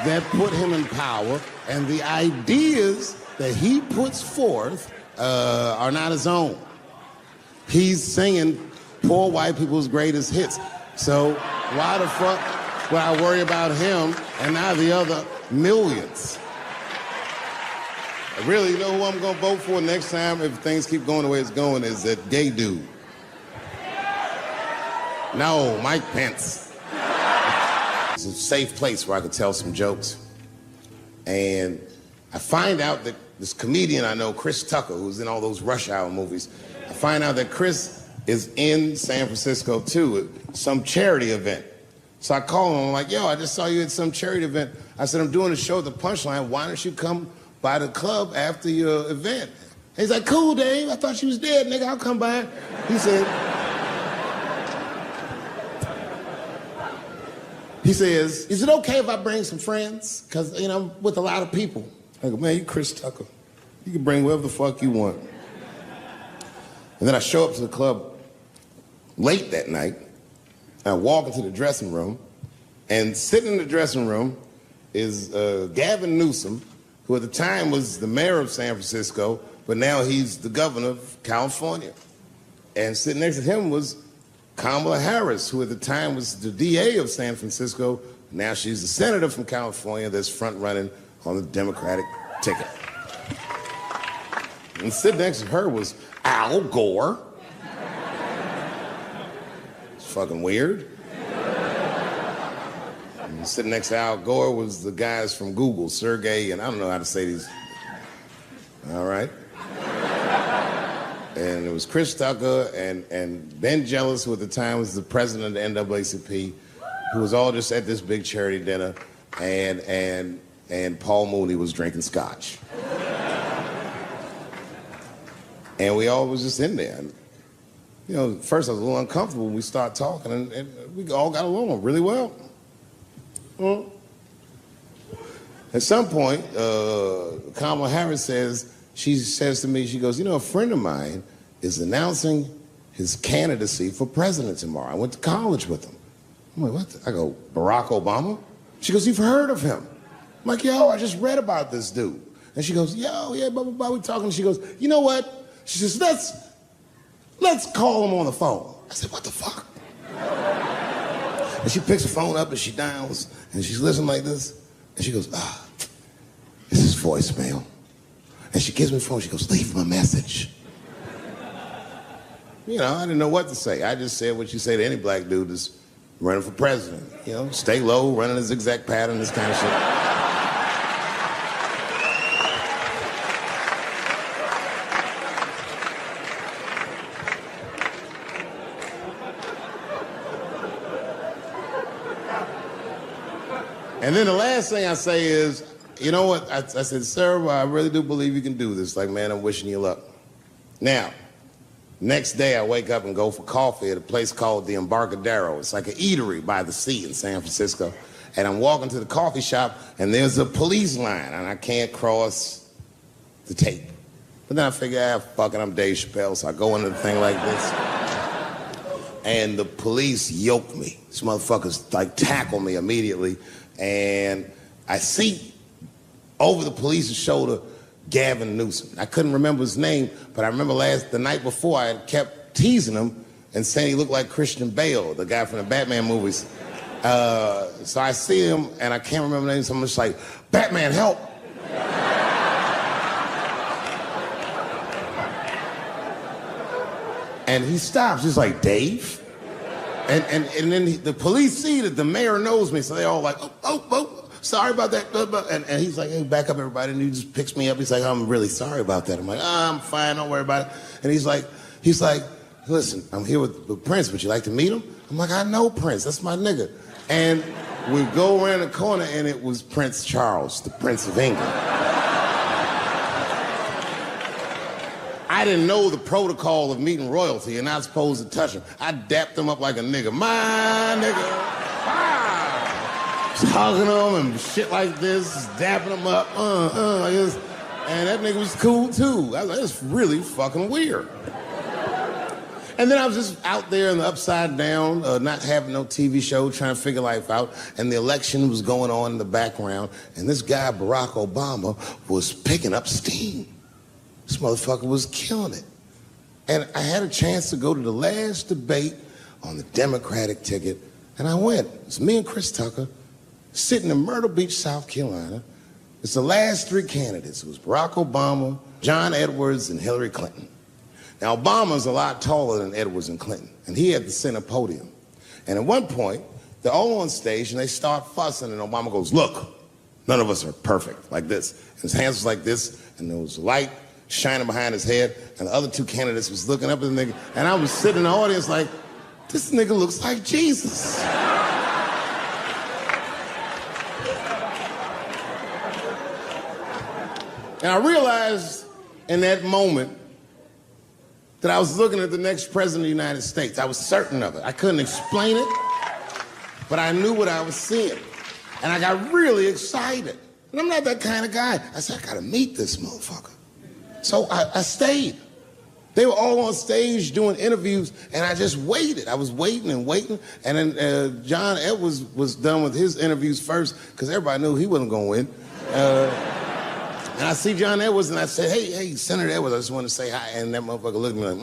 that put him in power, and the ideas that he puts forth are not his own. He's singing poor white people's greatest hits. So why the fuck would I worry about him and not the other millions? Really, you know who I'm gonna vote for next time if things keep going the way it's going is that gay dude. No, Mike Pence. It's a safe place where I could tell some jokes. And I find out that this comedian I know, Chris Tucker, who's in all those Rush Hour movies, I find out that Chris is in San Francisco too at some charity event. So I call him, I'm like, yo, I just saw you at some charity event. I said, I'm doing a show at the Punchline, why don't you come by the club after your event? He's like, cool, Dave, I thought you was dead, nigga, I'll come by. He says, is it okay if I bring some friends? Because, you know, I'm with a lot of people. I go, man, you Chris Tucker. You can bring whoever the fuck you want. And then I show up to the club late that night, and I walk into the dressing room, and sitting in the dressing room is Gavin Newsom, who at the time was the mayor of San Francisco, but now he's the governor of California. And sitting next to him was Kamala Harris, who at the time was the DA of San Francisco. Now she's the senator from California that's front-running on the Democratic ticket. And sitting next to her was Al Gore. It's fucking weird. And sitting next to Al Gore was the guys from Google, Sergey, and I don't know how to say these. All right. And it was Chris Tucker and Ben Jealous, who at the time was the president of the NAACP, who was all just at this big charity dinner, and Paul Mooney was drinking scotch. And we all was just in there. And, you know, at first I was a little uncomfortable when we started talking, and we all got along really well. At some point, Kamala Harris she says to me, she goes, you know, a friend of mine is announcing his candidacy for president tomorrow. I went to college with him. I'm like, what? I go, Barack Obama? She goes, you've heard of him. I'm like, yo, I just read about this dude. And she goes, yo, yeah, blah, blah, blah, we talking. She goes, you know what? She says, let's call him on the phone. I said, what the fuck? And she picks the phone up and she dials and she's listening like this. And she goes, this is voicemail. And she gives me the phone, she goes, leave him a message. You know, I didn't know what to say. I just said what you say to any black dude that's running for president. You know, stay low, running a zigzag pattern, this kind of shit. And then the last thing I say is, you know what? I said, sir, I really do believe you can do this. Like, man, I'm wishing you luck. Now, next day I wake up and go for coffee at a place called the Embarcadero. It's like an eatery by the sea in San Francisco. And I'm walking to the coffee shop and there's a police line and I can't cross the tape. But then I figure, fuck it, I'm Dave Chappelle, so I go into the thing like this. And the police yoke me. These motherfuckers like tackle me immediately. And I see over the police's shoulder Gavin Newsom. I couldn't remember his name, but I remember the night before I had kept teasing him and saying he looked like Christian Bale, the guy from the Batman movies. So I see him and I can't remember the name, so I'm just like, Batman, help! And he stops, he's like, Dave? And then the police see that the mayor knows me, so they all like, oh, sorry about that. And he's like, hey, back up, everybody. And he just picks me up. He's like, I'm really sorry about that. I'm like, I'm fine, don't worry about it. And he's like, listen, I'm here with Prince. Would you like to meet him? I'm like, I know Prince. That's my nigga. And we go around the corner, and it was Prince Charles, the Prince of England. I didn't know the protocol of meeting royalty. You're not supposed to touch him. I dapped him up like a nigga. My nigga. Just hugging him and shit like this, dapping him up. Like this. And that nigga was cool too. I was like, that's really fucking weird. And then I was just out there in the upside down, not having no TV show, trying to figure life out. And the election was going on in the background. And this guy, Barack Obama, was picking up steam. This motherfucker was killing it. And I had a chance to go to the last debate on the Democratic ticket, and I went. It's me and Chris Tucker sitting in Myrtle Beach, South Carolina. It's the last three candidates. It was Barack Obama, John Edwards, and Hillary Clinton. Now, Obama's a lot taller than Edwards and Clinton, and he had the center podium. And at one point, they're all on stage, and they start fussing, and Obama goes, look, none of us are perfect, like this. And his hands was like this, and there was light shining behind his head, and the other two candidates was looking up at the nigga, and I was sitting in the audience like, this nigga looks like Jesus. And I realized in that moment that I was looking at the next president of the United States. I was certain of it. I couldn't explain it, but I knew what I was seeing. And I got really excited. And I'm not that kind of guy. I said, I gotta meet this motherfucker. So I stayed. They were all on stage doing interviews, and I just waited. I was waiting and waiting, and then John Edwards was done with his interviews first, because everybody knew he wasn't gonna win. And I see John Edwards, and I said, hey, Senator Edwards, I just want to say hi. And that motherfucker looked at me like,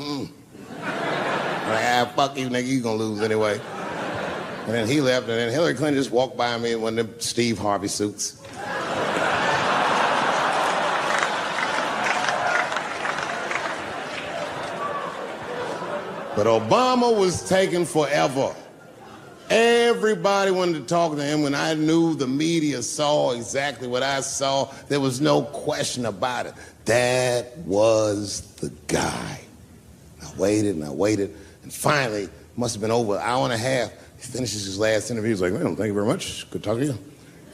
I'm like, fuck you, nigga, you gonna lose anyway. And then he left, and then Hillary Clinton just walked by me in one of them Steve Harvey suits. But Obama was taking forever. Everybody wanted to talk to him. When I knew the media saw exactly what I saw, there was no question about it. That was the guy. I waited and I waited, and finally, it must have been over an hour and a half, he finishes his last interview. He's like, well, thank you very much. Good talking to you.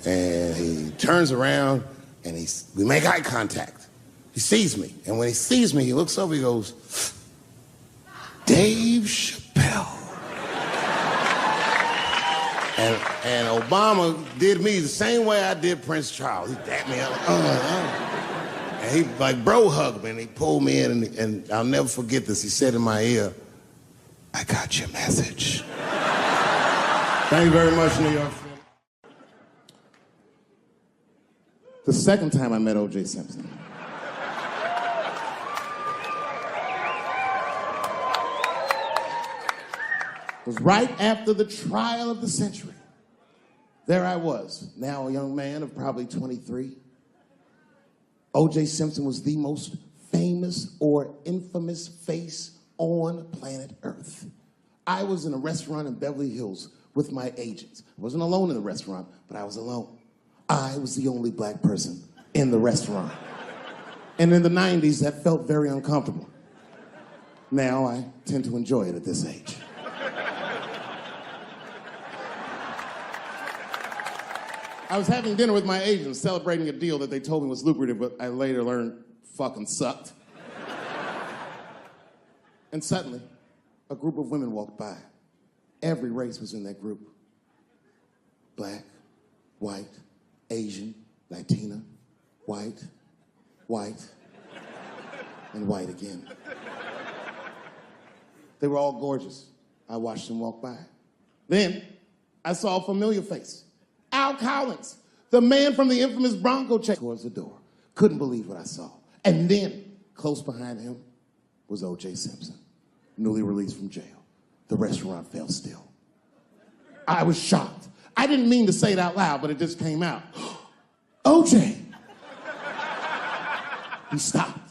And he turns around, and we make eye contact. He sees me, and when he sees me, he looks over, he goes, Dave Chappelle. And Obama did me the same way I did Prince Charles. He dapped me up, and he like bro hugged me, and he pulled me in, and I'll never forget this. He said in my ear, I got your message. Thank you very much, New York. The second time I met O.J. Simpson. Was right after the trial of the century. There I was, now a young man of probably 23. O.J. Simpson was the most famous or infamous face on planet Earth. I was in a restaurant in Beverly Hills with my agents. I wasn't alone in the restaurant, but I was alone. I was the only black person in the restaurant. And in the 90s, that felt very uncomfortable. Now I tend to enjoy it at this age. I was having dinner with my agents, celebrating a deal that they told me was lucrative, but I later learned fucking sucked. And suddenly, a group of women walked by. Every race was in that group. Black, white, Asian, Latina, white, and white again. They were all gorgeous. I watched them walk by. Then, I saw a familiar face. Al Collins, the man from the infamous Bronco chase, towards the door. Couldn't believe what I saw. And then, close behind him, was O.J. Simpson, newly released from jail. The restaurant fell still. I was shocked. I didn't mean to say it out loud, but it just came out. O.J. He stopped,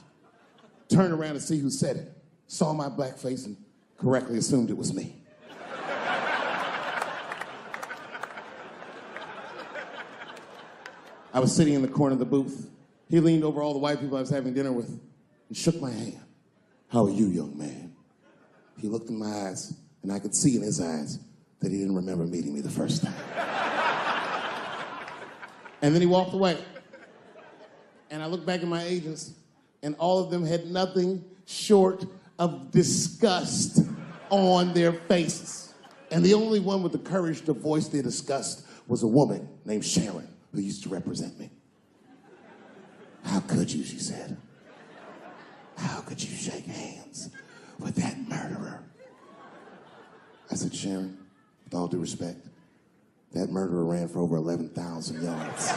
turned around to see who said it, saw my black face, and correctly assumed it was me. I was sitting in the corner of the booth. He leaned over all the white people I was having dinner with and shook my hand. How are you, young man? He looked in my eyes, and I could see in his eyes that he didn't remember meeting me the first time. And then he walked away. And I looked back at my agents, and all of them had nothing short of disgust on their faces. And the only one with the courage to voice their disgust was a woman named Sharon, who used to represent me. How could you, she said. How could you shake hands with that murderer? I said, Sharon, with all due respect, that murderer ran for over 11,000 yards.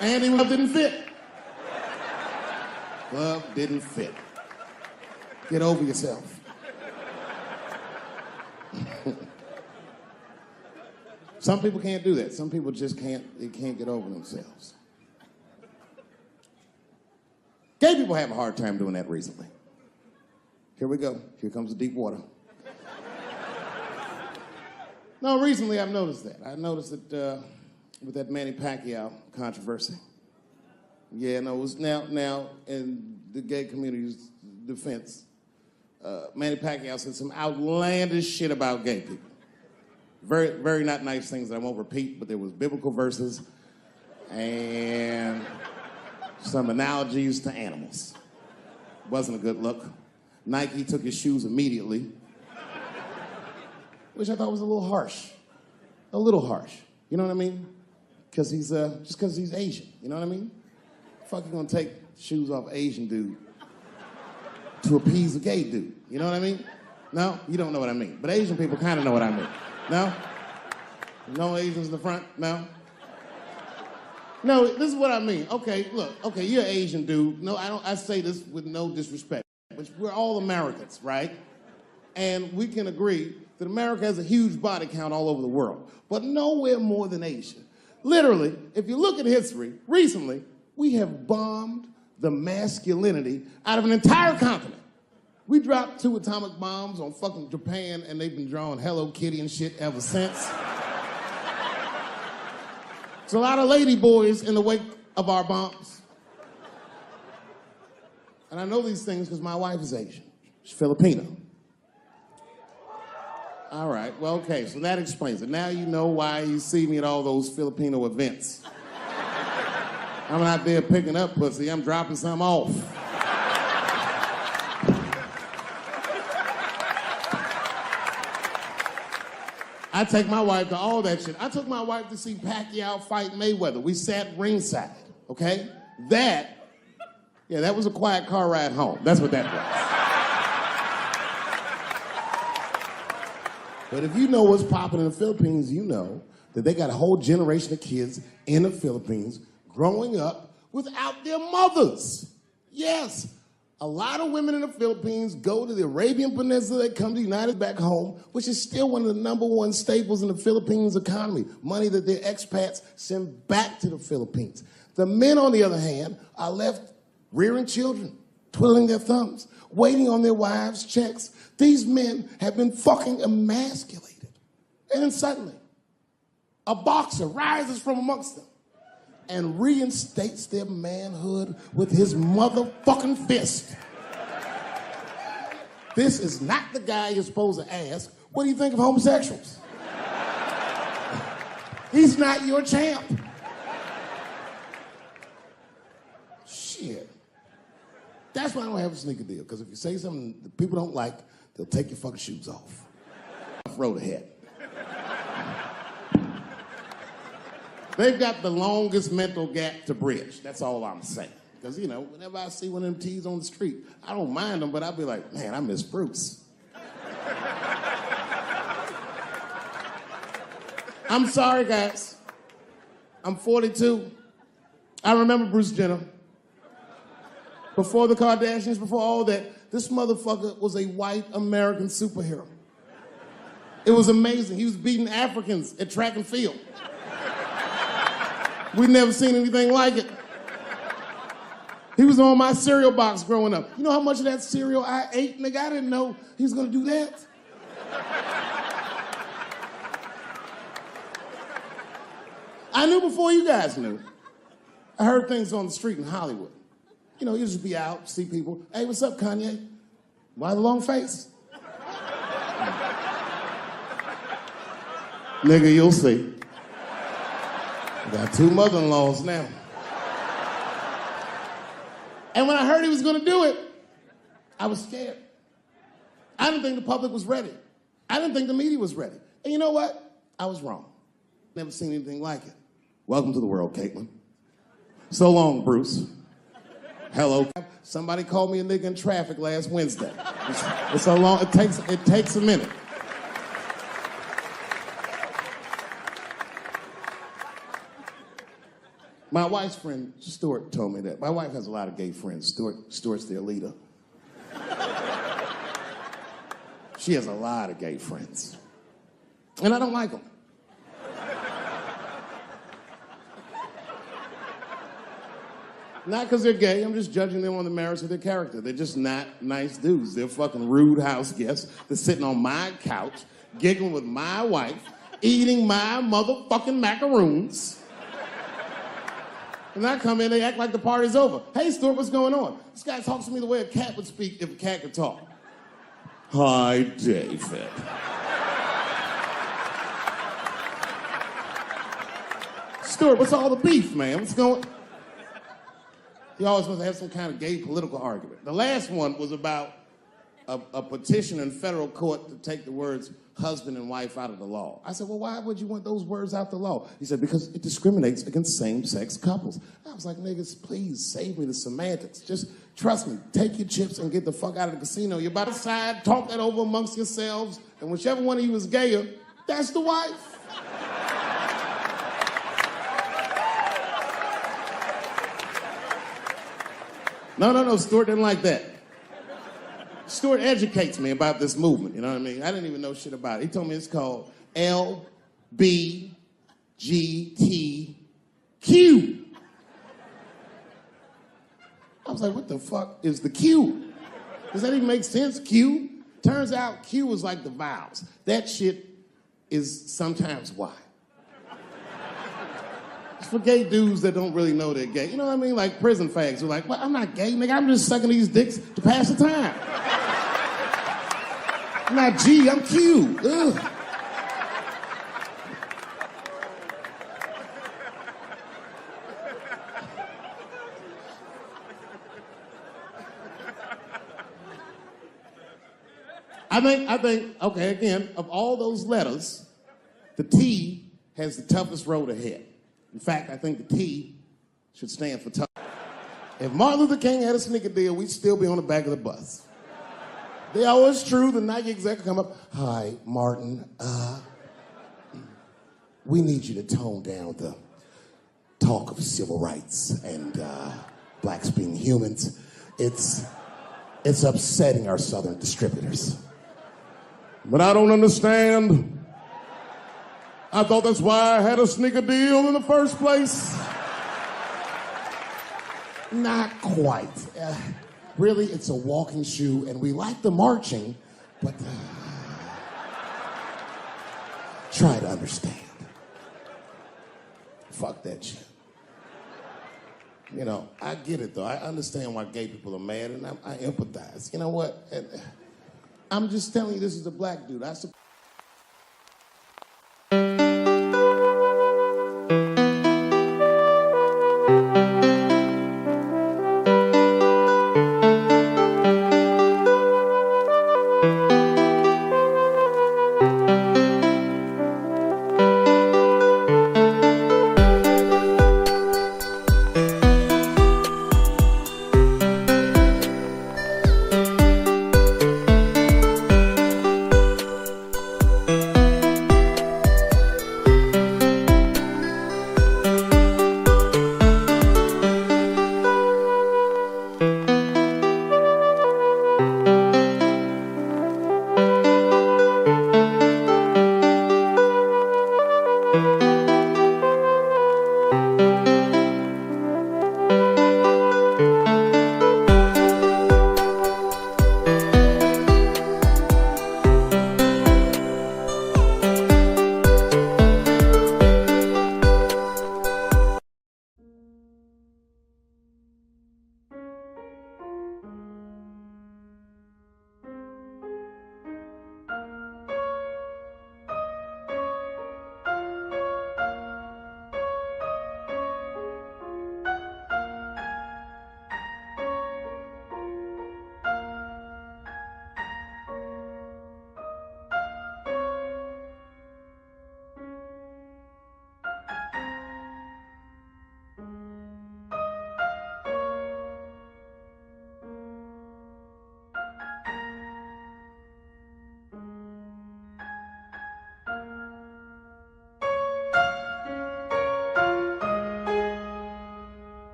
And the glove didn't fit. Glove didn't fit. Get over yourself. Some people can't do that. Some people just can't get over themselves. Gay people have a hard time doing that recently. Here we go. Here comes the deep water. No, recently I've noticed that. I noticed that with that Manny Pacquiao controversy. Yeah, no, it was now in the gay community's defense, Manny Pacquiao said some outlandish shit about gay people. Very, very not nice things that I won't repeat, but there was biblical verses and some analogies to animals. Wasn't a good look. Nike took his shoes immediately, which I thought was a little harsh. A little harsh. You know what I mean? Because he's, just because he's Asian. You know what I mean? Fuck, you gonna take shoes off Asian dude to appease a gay dude. You know what I mean? No? You don't know what I mean. But Asian people kind of know what I mean. No? No Asians in the front? No? No, this is what I mean. Okay, look. Okay, you're an Asian dude. No, I say this with no disrespect. But we're all Americans, right? And we can agree that America has a huge body count all over the world, but nowhere more than Asia. Literally, if you look at history, recently, we have bombed the masculinity out of an entire continent. We dropped 2 atomic bombs on fucking Japan, and they've been drawing Hello Kitty and shit ever since. There's a lot of lady boys in the wake of our bombs. And I know these things because my wife is Asian. She's Filipino. All right, well, okay, so that explains it. Now you know why you see me at all those Filipino events. I'm not there picking up pussy, I'm dropping some off. I take my wife to all that shit. I took my wife to see Pacquiao fight Mayweather. We sat ringside, okay? That was a quiet car ride home. That's what that was. But if you know what's popping in the Philippines, you know that they got a whole generation of kids in the Philippines growing up without their mothers. Yes, a lot of women in the Philippines go to the Arabian Peninsula, they come to the United back home, which is still one of the #1 staples in the Philippines economy, money that their expats send back to the Philippines. The men, on the other hand, are left rearing children, twiddling their thumbs, waiting on their wives' checks. These men have been fucking emasculated. And then suddenly, a boxer rises from amongst them and reinstates their manhood with his motherfucking fist. This is not the guy you're supposed to ask, what do you think of homosexuals? He's not your champ. Shit. That's why I don't have a sneaker deal, because if you say something that people don't like, they'll take your fucking shoes off. Throw the hat. They've got the longest mental gap to bridge. That's all I'm saying. Because, you know, whenever I see one of them T's on the street, I don't mind them, but I'll be like, man, I miss Bruce. I'm sorry, guys. I'm 42. I remember Bruce Jenner. Before the Kardashians, before all that, this motherfucker was a white American superhero. It was amazing. He was beating Africans at track and field. We'd never seen anything like it. He was on my cereal box growing up. You know how much of that cereal I ate, nigga? I didn't know he was gonna do that. I knew before you guys knew. I heard things on the street in Hollywood. You know, you just be out, see people. Hey, what's up, Kanye? Why the long face? Nigga, you'll see. I got 2 mother-in-laws now. And when I heard he was gonna do it, I was scared. I didn't think the public was ready. I didn't think the media was ready. And you know what? I was wrong. Never seen anything like it. Welcome to the world, Caitlin. So long, Bruce. Hello. Somebody called me a nigga in traffic last Wednesday. It's so long, it takes a minute. My wife's friend, Stuart, told me that. My wife has a lot of gay friends. Stuart's their leader. She has a lot of gay friends. And I don't like them. Not because they're gay, I'm just judging them on the merits of their character. They're just not nice dudes. They're fucking rude house guests. They're sitting on my couch, giggling with my wife, eating my motherfucking macaroons. And I come in, they act like the party's over. Hey, Stuart, what's going on? This guy talks to me the way a cat would speak if a cat could talk. Hi, David. Stuart, what's all the beef, man? What's going on? He always wants to have some kind of gay political argument. The last one was about a petition in federal court to take the words husband and wife out of the law. I said, well, why would you want those words out the law? He said, because it discriminates against same-sex couples. I was like, niggas, please save me the semantics. Just trust me, take your chips and get the fuck out of the casino. You're about to side, talk that over amongst yourselves, and whichever one of you is gayer, that's the wife. No, Stuart didn't like that. Stuart educates me about this movement, you know what I mean? I didn't even know shit about it. He told me it's called LBGTQ. I was like, what the fuck is the Q? Does that even make sense, Q? Turns out Q was like the vowels. That shit is sometimes Y. It's for gay dudes that don't really know they're gay. You know what I mean? Like prison fags who are like, well, I'm not gay, nigga. I'm just sucking these dicks to pass the time. I'm not G, I'm Q. Ugh. I think, okay, again, of all those letters, the T has the toughest road ahead. In fact, I think the T should stand for tough. If Martin Luther King had a sneaker deal, we'd still be on the back of the bus. They always true. The Nike exec come up. Hi, Martin. We need you to tone down the talk of civil rights and blacks being humans. It's upsetting our southern distributors. But I don't understand. I thought that's why I had a sneaker deal in the first place. Not quite. Really, it's a walking shoe, and we like the marching, but try to understand. Fuck that shit. You know, I get it, though. I understand why gay people are mad, and I empathize. You know what? I'm just telling you, this is a black dude.